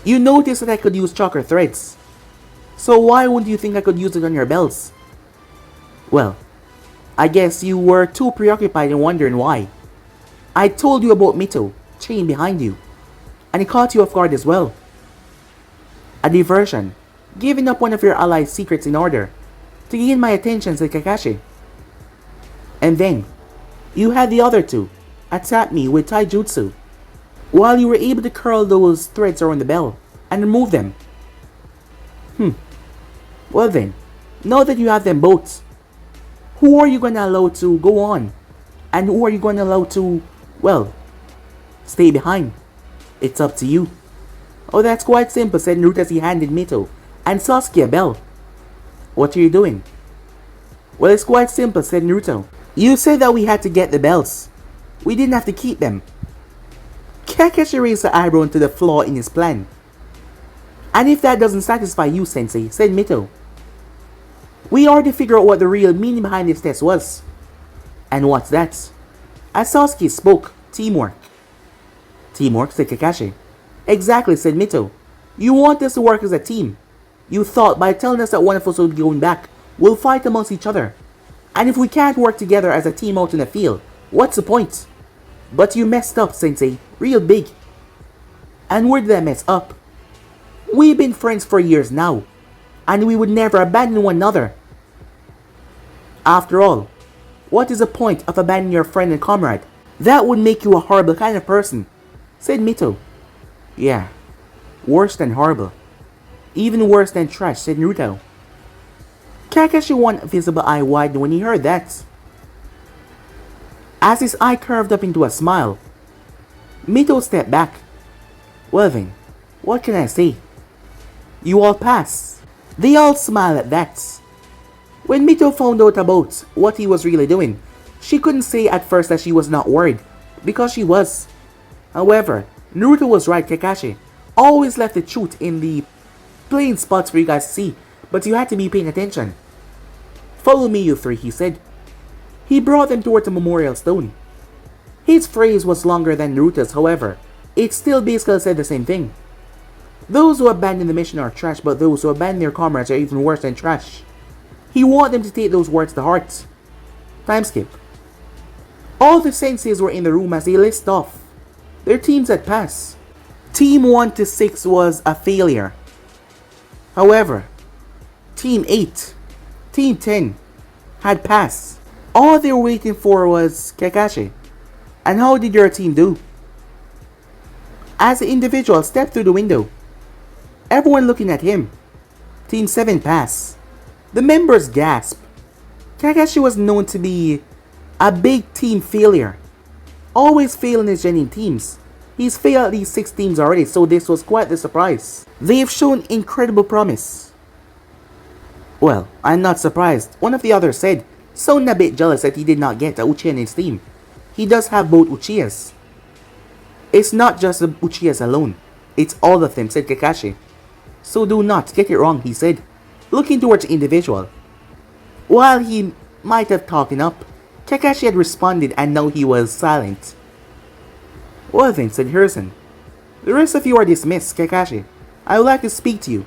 You noticed that I could use chakra threads. So why wouldn't you think I could use it on your bells? Well, I guess you were too preoccupied in wondering why. I told you about Mito, chained behind you. And it caught you off guard as well. A diversion. Giving up one of your allies' secrets in order to gain my attention, said Kakashi. And then, you had the other two attack me with taijutsu, while you were able to curl those threads around the bell and remove them. Well then, now that you have them both, who are you gonna allow to go on? And who are you gonna allow to, well, stay behind? It's up to you. Oh, that's quite simple, said Naruto as he handed Mito and Sasuke a bell. What are you doing? Well, it's quite simple, said Naruto. You said that we had to get the bells. We didn't have to keep them. Kakashi raised an eyebrow into the flaw in his plan. And if that doesn't satisfy you, Sensei, said Mito, we already figured out what the real meaning behind this test was. And what's that? As Sasuke spoke, teamwork. Teamwork, said Kakashi. Exactly, said Mito. You want us to work as a team. You thought by telling us that one of us will be going back, we'll fight amongst each other. And if we can't work together as a team out in the field, what's the point? But you messed up, Sensei. Real big. And where did I mess up? We've been friends for years now, and we would never abandon one another. After all, what is the point of abandoning your friend and comrade? That would make you a horrible kind of person, said Mito. Yeah, worse than horrible. Even worse than trash, said Naruto. Kakashi went visible eye wide when he heard that. As his eye curved up into a smile, Mito stepped back. Well then, what can I say? You all pass. They all smiled at that. When Mito found out about what he was really doing, she couldn't say at first that she was not worried, because she was. However, Naruto was right. Kakashi always left the truth in the plain spots for you guys to see, but you had to be paying attention. Follow me, you three, he said. He brought them toward the memorial stone. His phrase was longer than Naruto's, however, it still basically said the same thing. Those who abandon the mission are trash, but those who abandon their comrades are even worse than trash. He wanted them to take those words to heart. Time skip. All the senseis were in the room as they list off their teams that passed. Team 1 to 6 was a failure. However, Team 8, Team 10 had passed. All they were waiting for was Kakashi. And how did your team do? As the individual stepped through the window, everyone looking at him. Team 7 passed. The members gasped. Kakashi was known to be a big team failure. Always failing his genuine teams. He's failed at least 6 teams already, so this was quite the surprise. They've shown incredible promise. Well, I'm not surprised. One of the others said, sounding a bit jealous that he did not get a Uchiha in his team. He does have both Uchihas. It's not just the Uchihas alone. It's all of them, said Kakashi. So do not get it wrong, he said, looking towards the individual. While he might have talked up, Kakashi had responded and now he was silent. Well then, said Hiruzen. The rest of you are dismissed, Kakashi. I would like to speak to you.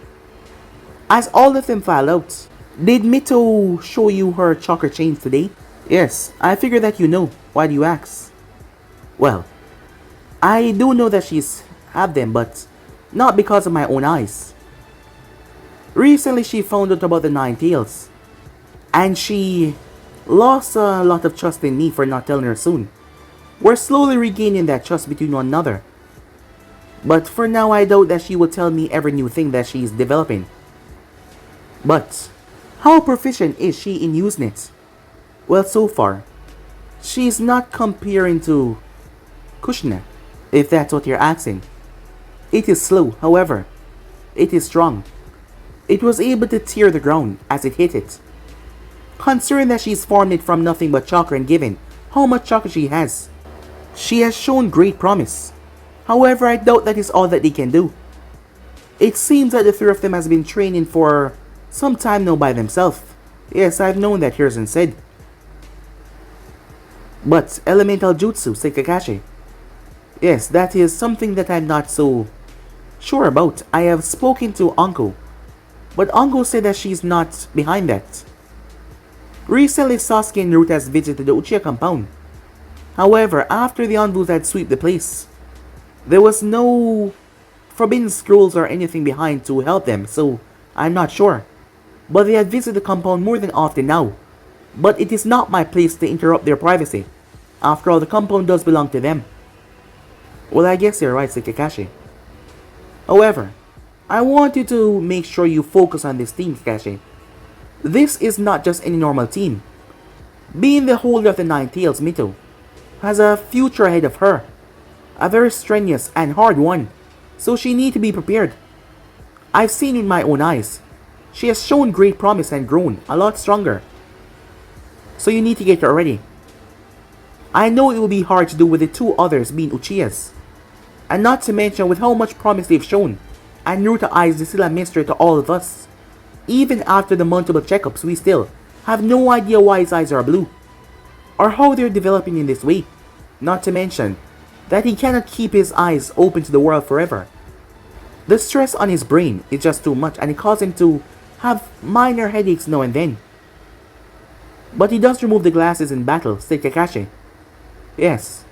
As all of them filed out, did Mito show you her chakra chains today? Yes, I figure that you know. Why do you ask? Well, I do know that she's have them, but not because of my own eyes. Recently she found out about the 9 tails, and she lost a lot of trust in me for not telling her soon. We're slowly regaining that trust between one another. But for now I doubt that she will tell me every new thing that she's developing. But how proficient is she in using it? Well, so far, she's not comparing to Kushina, if that's what you're asking. It is slow, however, it is strong. It was able to tear the ground as it hit it. Considering that she's formed it from nothing but chakra and given how much chakra she has shown great promise. However, I doubt that is all that they can do. It seems that the 3 of them has been training for some time now by themselves. Yes, I've known that, Hiruzen said. But elemental jutsu, said Kakashi. Yes, that is something that I'm not so sure about. I have spoken to Anko, but Anko said that she's not behind that. Recently, Sasuke and Naruto has visited the Uchiha compound. However, after the envoys had swept the place, there was no forbidden scrolls or anything behind to help them, so I'm not sure. But they had visited the compound more than often now. But it is not my place to interrupt their privacy. After all, the compound does belong to them. Well, I guess you're right, said Kakashi. However, I want you to make sure you focus on this team, Kakashi. This is not just any normal team. Being the holder of the 9 tails, Mito has a future ahead of her. A very strenuous and hard one. So she need to be prepared. I've seen with my own eyes. She has shown great promise and grown a lot stronger. So you need to get her ready. I know it will be hard to do with the two others being Uchihas. And not to mention with how much promise they've shown. And Naruto eyes is still a mystery to all of us. Even after the multiple checkups, we still have no idea why his eyes are blue. Or how they're developing in this way. Not to mention that he cannot keep his eyes open to the world forever. The stress on his brain is just too much and it causes him to have minor headaches now and then. But he does remove the glasses in battle, said Kakashi. Yes.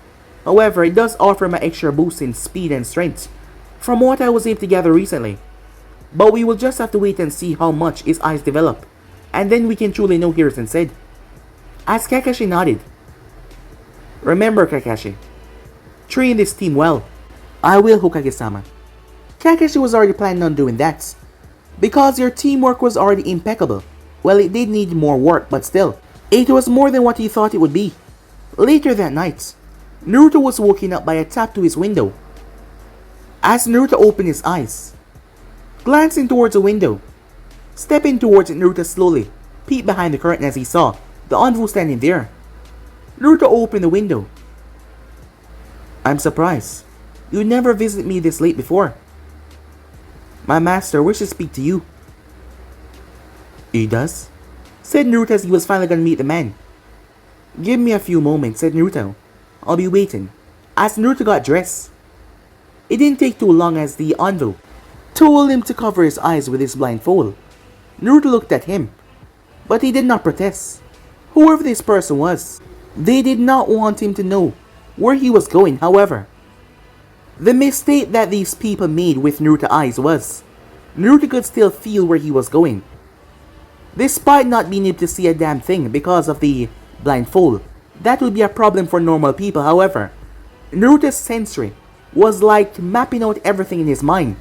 However, it does offer him an extra boost in speed and strength, from what I was able to gather recently. But we will just have to wait and see how much his eyes develop, and then we can truly know, Hiruzen said. As Kakashi nodded. Remember, Kakashi, train this team well. I will, Hokage-sama. Kakashi was already planning on doing that, because your teamwork was already impeccable. Well, it did need more work, but still, it was more than what he thought it would be. Later that night, Naruto was woken up by a tap to his window. As Naruto opened his eyes, glancing towards the window, stepping towards it, Naruto slowly peeped behind the curtain as he saw the Anvu standing there. Naruto opened the window. I'm surprised. You never visited me this late before. My master wishes to speak to you. He does? Said Naruto as he was finally going to meet the man. Give me a few moments, said Naruto. I'll be waiting. As Naruto got dressed, it didn't take too long as the Anvu told him to cover his eyes with his blindfold. Naruto looked at him, but he did not protest. Whoever this person was, they did not want him to know where he was going. However, the mistake that these people made with Naruto's eyes was, Naruto could still feel where he was going, despite not being able to see a damn thing because of the blindfold. That would be a problem for normal people. However, Naruto's sensory was like mapping out everything in his mind.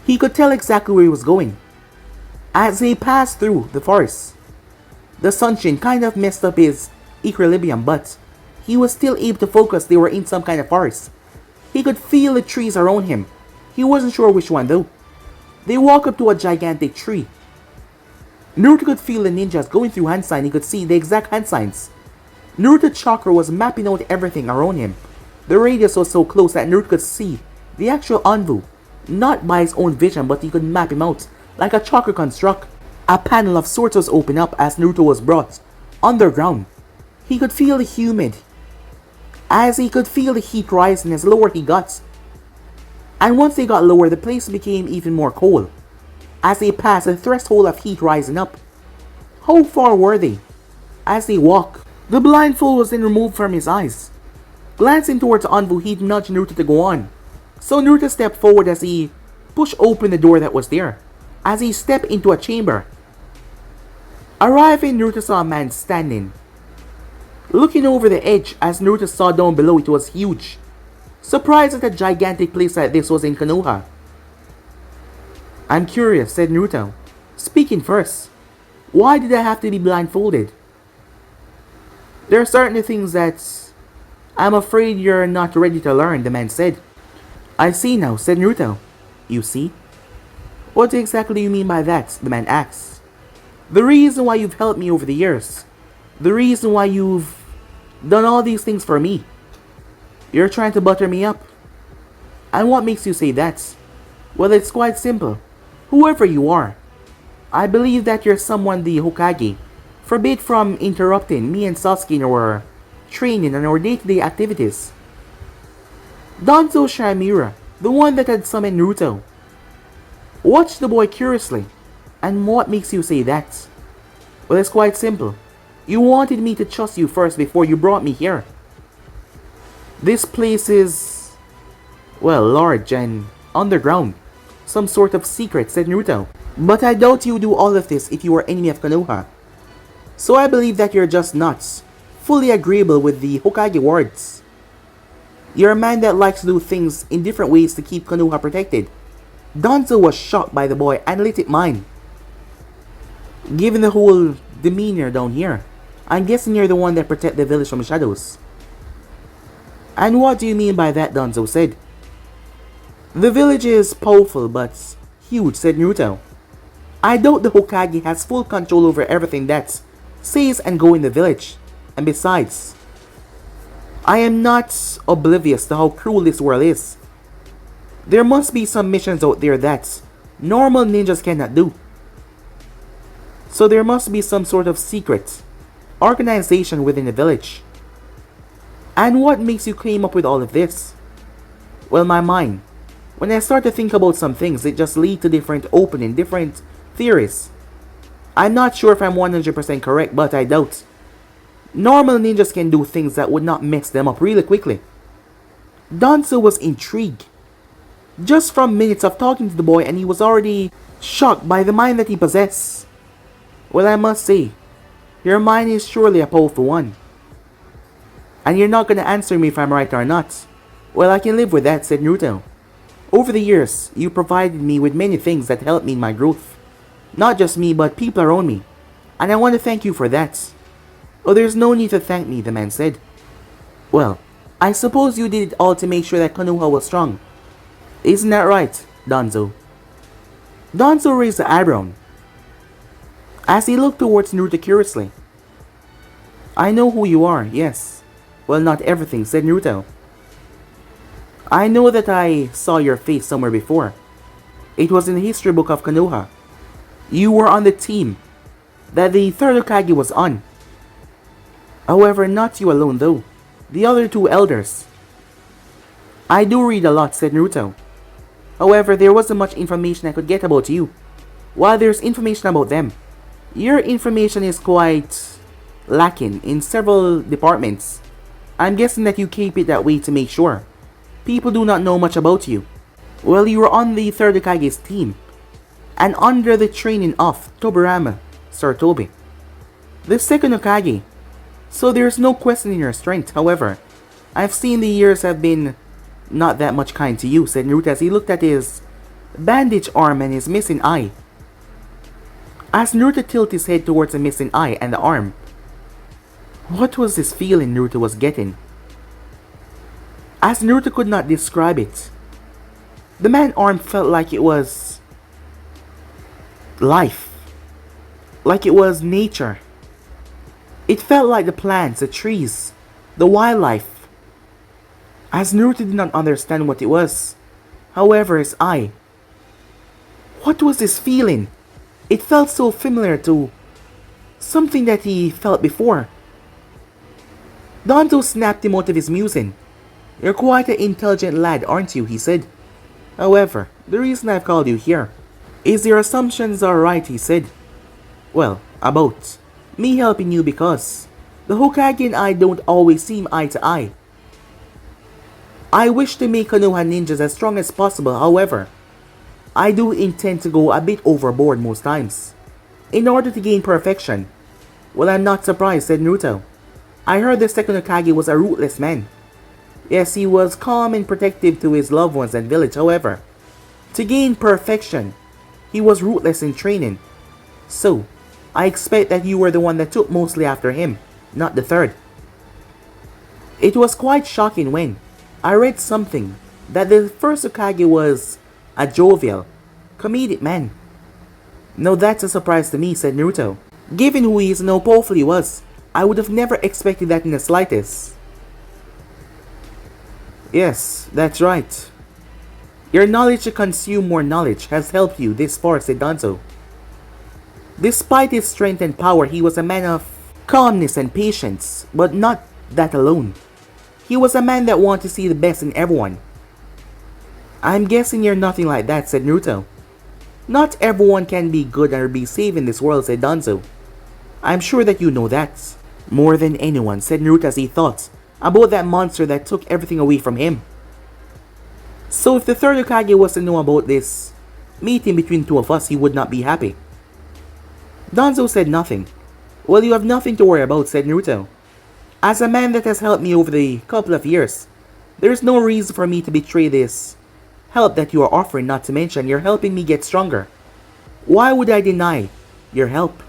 He could tell exactly where he was going. As they passed through the forest, the sunshine kind of messed up his equilibrium, but he was still able to focus. They were in some kind of forest. He could feel the trees around him. He wasn't sure which one though. They walked up to a gigantic tree. Naruto could feel the ninjas going through hand signs. He could see the exact hand signs. Naruto's chakra was mapping out everything around him. The radius was so close that Naruto could see the actual Anvu, not by his own vision, but he could map him out like a chakra construct. A panel of sorts was opened up as Naruto was brought underground. He could feel the humid, as he could feel the heat rising as lower he got. And once they got lower, the place became even more cold. As they passed, the threshold of heat rising up. How far were they? As they walked, the blindfold was then removed from his eyes. Glancing towards Anvu, he nudged Naruto to go on. So Naruto stepped forward as he pushed open the door that was there. As he stepped into a chamber, arriving, Naruto saw a man standing, looking over the edge. As Naruto saw down below, it was huge. Surprised that a gigantic place like this was in Konoha. I'm curious, said Naruto. Speaking first, why did I have to be blindfolded? There are certain things that I'm afraid you're not ready to learn, the man said. I see now, said Naruto. You see? What exactly do you mean by that? The man asked. The reason why you've helped me over the years. The reason why you've done all these things for me. You're trying to butter me up. And what makes you say that? Well, it's quite simple. Whoever you are, I believe that you're someone the Hokage forbid from interrupting me and Sasuke in our training and our day-to-day activities. Danzo Shamira, the one that had summoned Naruto, watched the boy curiously. And what makes you say that? Well, it's quite simple. You wanted me to trust you first before you brought me here. This place is, well, large and underground. Some sort of secret, said Naruto. But I doubt you would do all of this if you were enemy of Konoha. So I believe that you're just nuts, fully agreeable with the Hokage words. You're a man that likes to do things in different ways to keep Konoha protected. Danzo was shocked by the boy and lit it mine. Given the whole demeanor down here, I'm guessing you're the one that protect the village from shadows. And what do you mean by that? Danzo said. The village is powerful but huge, said Naruto. I doubt the Hokage has full control over everything that says and go in the village. And besides, I am not oblivious to how cruel this world is. There must be some missions out there that normal ninjas cannot do. So there must be some sort of secret organization within the village. And what makes you came up with all of this? Well, my mind. When I start to think about some things, it just leads to different theories. I'm not sure if I'm 100% correct, but I doubt. Normal ninjas can do things that would not mess them up really quickly. Danzo was intrigued. Just from minutes of talking to the boy, and he was already shocked by the mind that he possessed. Well, I must say, your mind is surely a powerful one. And you're not gonna answer me if I'm right or not. Well, I can live with that, said Naruto. Over the years, you provided me with many things that helped me in my growth. Not just me, but people around me. And I want to thank you for that. Oh, there's no need to thank me, the man said. Well, I suppose you did it all to make sure that Konoha was strong. Isn't that right, Danzo? Danzo raised the eyebrow as he looked towards Naruto curiously. I know who you are, yes. Well, not everything, said Naruto. I know that I saw your face somewhere before. It was in the history book of Konoha. You were on the team that the third Hokage was on. However, not you alone though. The other two elders. I do read a lot, said Naruto. However, there wasn't much information I could get about you. While there's information about them, your information is quite lacking in several departments. I'm guessing that you keep it that way to make sure people do not know much about you. Well, you were on the third Hokage's team, and under the training of Tobirama Sarutobi, the second Hokage. So there's no question in your strength. However, I've seen the years have been not that much kind to you, said Naruto as he looked at his bandaged arm and his missing eye. As Naruto tilted his head towards the missing eye and the arm, what was this feeling Naruto was getting? As Naruto could not describe it, the man's arm felt like it was life, like it was nature. It felt like the plants, the trees, the wildlife. As Naruto did not understand what it was, however, his eye. What was this feeling? It felt so familiar to something that he felt before. Danzo snapped him out of his musing. You're quite an intelligent lad, aren't you? He said. However, the reason I've called you here is your assumptions are right, he said. Well, about me helping you because the Hokage and I don't always seem eye to eye. I wish to make Konoha ninjas as strong as possible, however, I do intend to go a bit overboard most times, in order to gain perfection. Well, I'm not surprised, said Naruto. I heard the second Hokage was a ruthless man. Yes, he was calm and protective to his loved ones and village, however, to gain perfection, he was ruthless in training. So, I expect that you were the one that took mostly after him, not the third. It was quite shocking when I read something that the first Hokage was a jovial, comedic man. No, that's a surprise to me, said Naruto. Given who he is and how powerful he was, I would have never expected that in the slightest. Yes, that's right. Your knowledge to consume more knowledge has helped you this far, said Danzo. Despite his strength and power, he was a man of calmness and patience, but not that alone. He was a man that wanted to see the best in everyone. I'm guessing you're nothing like that, said Naruto. Not everyone can be good or be safe in this world, said Danzo. I'm sure that you know that. More than anyone, said Naruto as he thought about that monster that took everything away from him. So if the third Hokage was to know about this meeting between two of us, he would not be happy. Danzo said nothing. Well, you have nothing to worry about, said Naruto. As a man that has helped me over the couple of years, there is no reason for me to betray this help that you are offering, not to mention you're helping me get stronger. Why would I deny your help?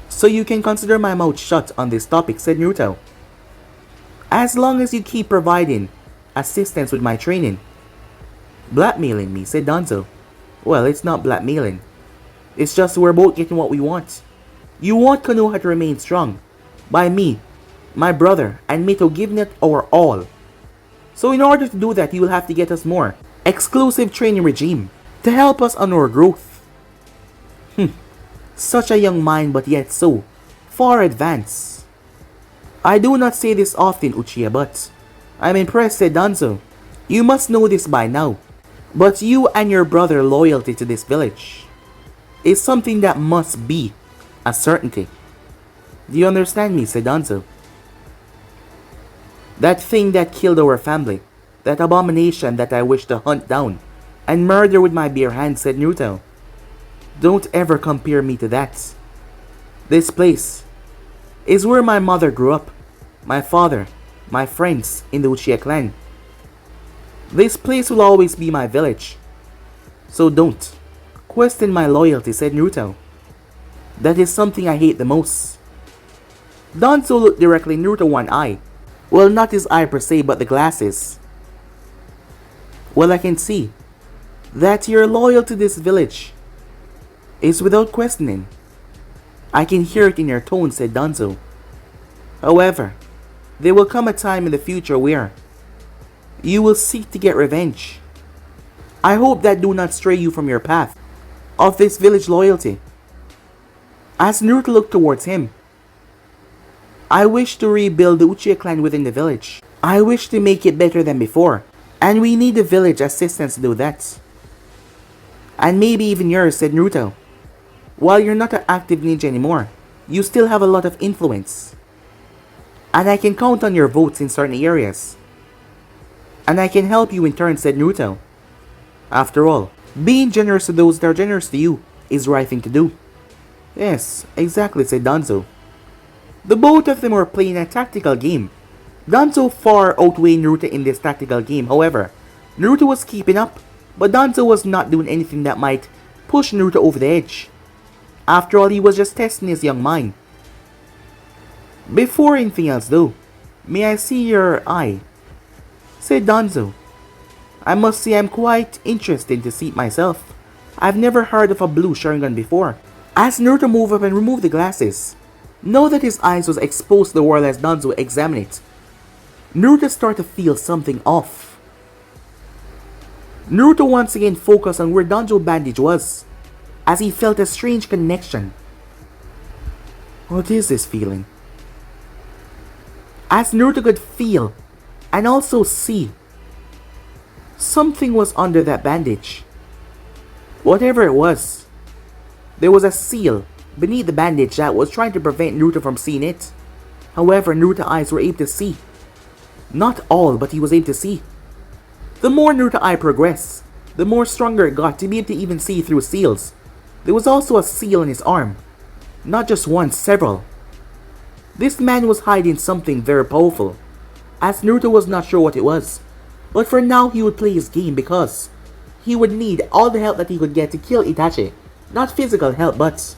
So you can consider my mouth shut on this topic, said Naruto. As long as you keep providing assistance with my training. Blackmailing me, said Danzo. Well, it's not blackmailing. It's just we're both getting what we want. You want Konoha to remain strong. By me, my brother, and Mito giving it our all. So in order to do that, you will have to get us more exclusive training regime to help us on our growth. Such a young mind, but yet so far advanced. I do not say this often, Uchiha, but I'm impressed, said Danzo. You must know this by now, but you and your brother loyalty to this village is something that must be a certainty. Do you understand me, said Danzo? That thing that killed our family, that abomination that I wish to hunt down and murder with my bare hands, said Naruto. Don't ever compare me to that. This place is where my mother grew up, my father, my friends in the Uchiha clan. This place will always be my village. So don't question my loyalty, said Naruto. That is something I hate the most. Danzo looked directly in Naruto one eye. Well, not his eye per se, but the glasses. Well, I can see that you're loyal to this village is without questioning. I can hear it in your tone, said Danzo. However, there will come a time in the future where you will seek to get revenge. I hope that do not stray you from your path of this village loyalty. As Naruto looked towards him, I wish to rebuild the Uchiha clan within the village. I wish to make it better than before, and we need the village assistance to do that. And maybe even yours, said Naruto. While you're not an active ninja anymore, you still have a lot of influence. And I can count on your votes in certain areas. And I can help you in turn, said Naruto. After all, being generous to those that are generous to you is the right thing to do. Yes, exactly, said Danzo. The both of them were playing a tactical game. Danzo far outweighed Naruto in this tactical game. However, Naruto was keeping up, but Danzo was not doing anything that might push Naruto over the edge. After all, he was just testing his young mind. Before anything else though, may I see your eye? Said Danzo. I must say I'm quite interested to see it myself. I've never heard of a blue Sharingan before. As Naruto moved up and removed the glasses, know that his eyes was exposed to the world as Danzo examined it. Naruto started to feel something off. Naruto once again focused on where Danzo's bandage was, as he felt a strange connection. What is this feeling? As Naruto could feel and also see, something was under that bandage. Whatever it was, there was a seal beneath the bandage that was trying to prevent Naruto from seeing it. However, Naruto's eyes were able to see. Not all, but he was able to see. The more Naruto's eye progressed, the more stronger it got to be able to even see through seals. There was also a seal in his arm. Not just one, several. This man was hiding something very powerful, as Naruto was not sure what it was. But for now, he would play his game because he would need all the help that he could get to kill Itachi. Not physical help, but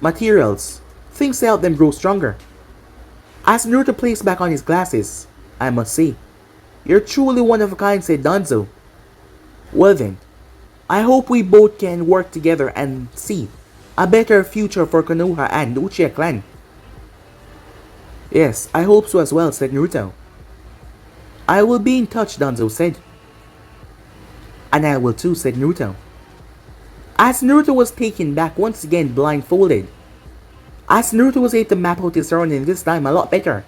materials, things to help them grow stronger. As Naruto placed back on his glasses, I must say, you're truly one of a kind, said Danzo. Well then, I hope we both can work together and see a better future for Konoha and the Uchiha clan. Yes, I hope so as well, said Naruto. I will be in touch, Danzo said. And I will too, said Naruto. As Naruto was taken back once again blindfolded, as Naruto was able to map out his surroundings this time a lot better.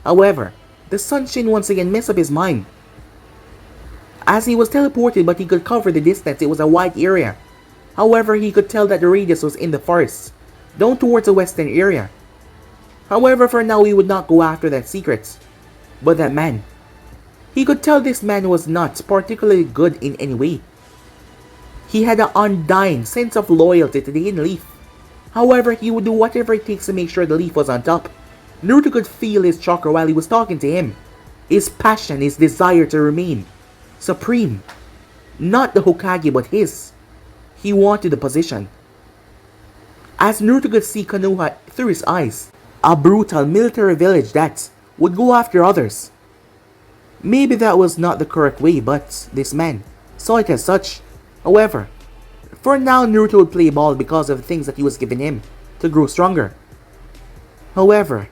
However, the sunshine once again messed up his mind. As he was teleported but he could cover the distance, it was a wide area. However, he could tell that the radius was in the forest, down towards the western area. However, for now he would not go after that secret. But that man, he could tell this man was not particularly good in any way. He had an undying sense of loyalty to the hidden leaf. However, he would do whatever it takes to make sure the leaf was on top. Naruto could feel his chakra while he was talking to him. His passion, his desire to remain supreme. Not the Hokage, but his. He wanted the position. As Naruto could see Konoha through his eyes, a brutal military village that would go after others. Maybe that was not the correct way, but this man saw it as such. However, for now Naruto would play ball because of the things that he was giving him to grow stronger. However,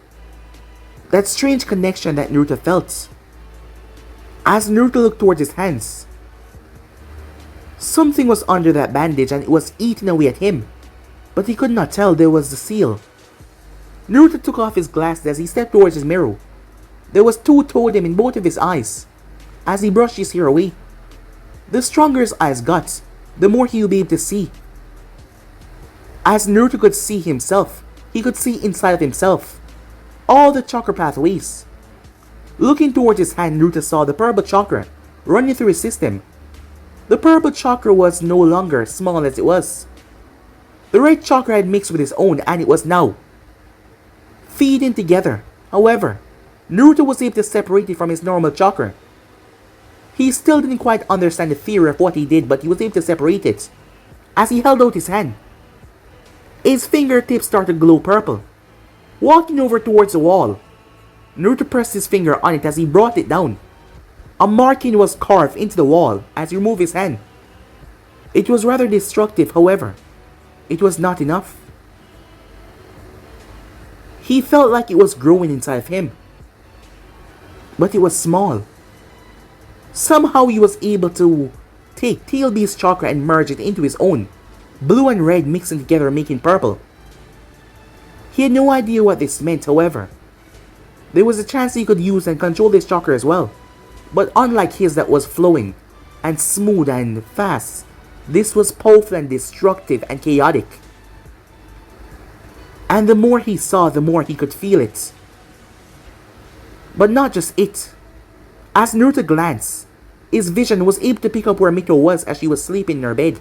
that strange connection that Naruto felt, as Naruto looked towards his hands, something was under that bandage and it was eating away at him, but he could not tell there was the seal. Naruto took off his glasses as he stepped towards his mirror. There was two totem in both of his eyes. As he brushed his hair away, the stronger his eyes got, the more he would be able to see. As Naruto could see himself, he could see inside of himself all the chakra pathways. Looking towards his hand, Naruto saw the purple chakra running through his system. The purple chakra was no longer small as it was. The red chakra had mixed with his own and it was now feeding together. However, Naruto was able to separate it from his normal chakra. He still didn't quite understand the theory of what he did, but he was able to separate it. As he held out his hand, his fingertips started to glow purple. Walking over towards the wall, Naruto pressed his finger on it as he brought it down. A marking was carved into the wall as he removed his hand. It was rather destructive, however, it was not enough. He felt like it was growing inside of him, but it was small. Somehow he was able to take TLB's chakra and merge it into his own, blue and red mixing together making purple. He had no idea what this meant, however. There was a chance he could use and control this chakra as well. But unlike his that was flowing and smooth and fast, this was powerful and destructive and chaotic. And the more he saw, the more he could feel it. But not just it. As Naruto glanced, his vision was able to pick up where Mito was as she was sleeping in her bed.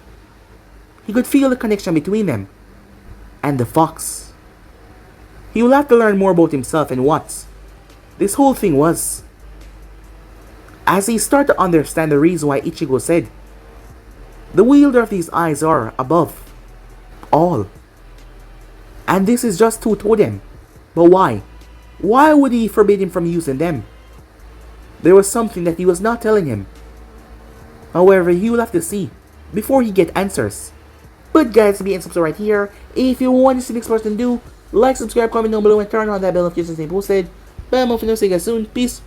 He could feel the connection between them and the fox. He will have to learn more about himself and what this whole thing was. As he started to understand the reason why Ichigo said, the wielder of these eyes are above all. And this is just two totem. But why? Why would he forbid him from using them? There was something that he was not telling him. However, he will have to see before he get answers. But guys, be and subscribe right here. If you want to see the next person do, like, subscribe, comment down below, and turn on that bell notification to stay posted. Bye, I'm off and I'll see you guys soon. Peace.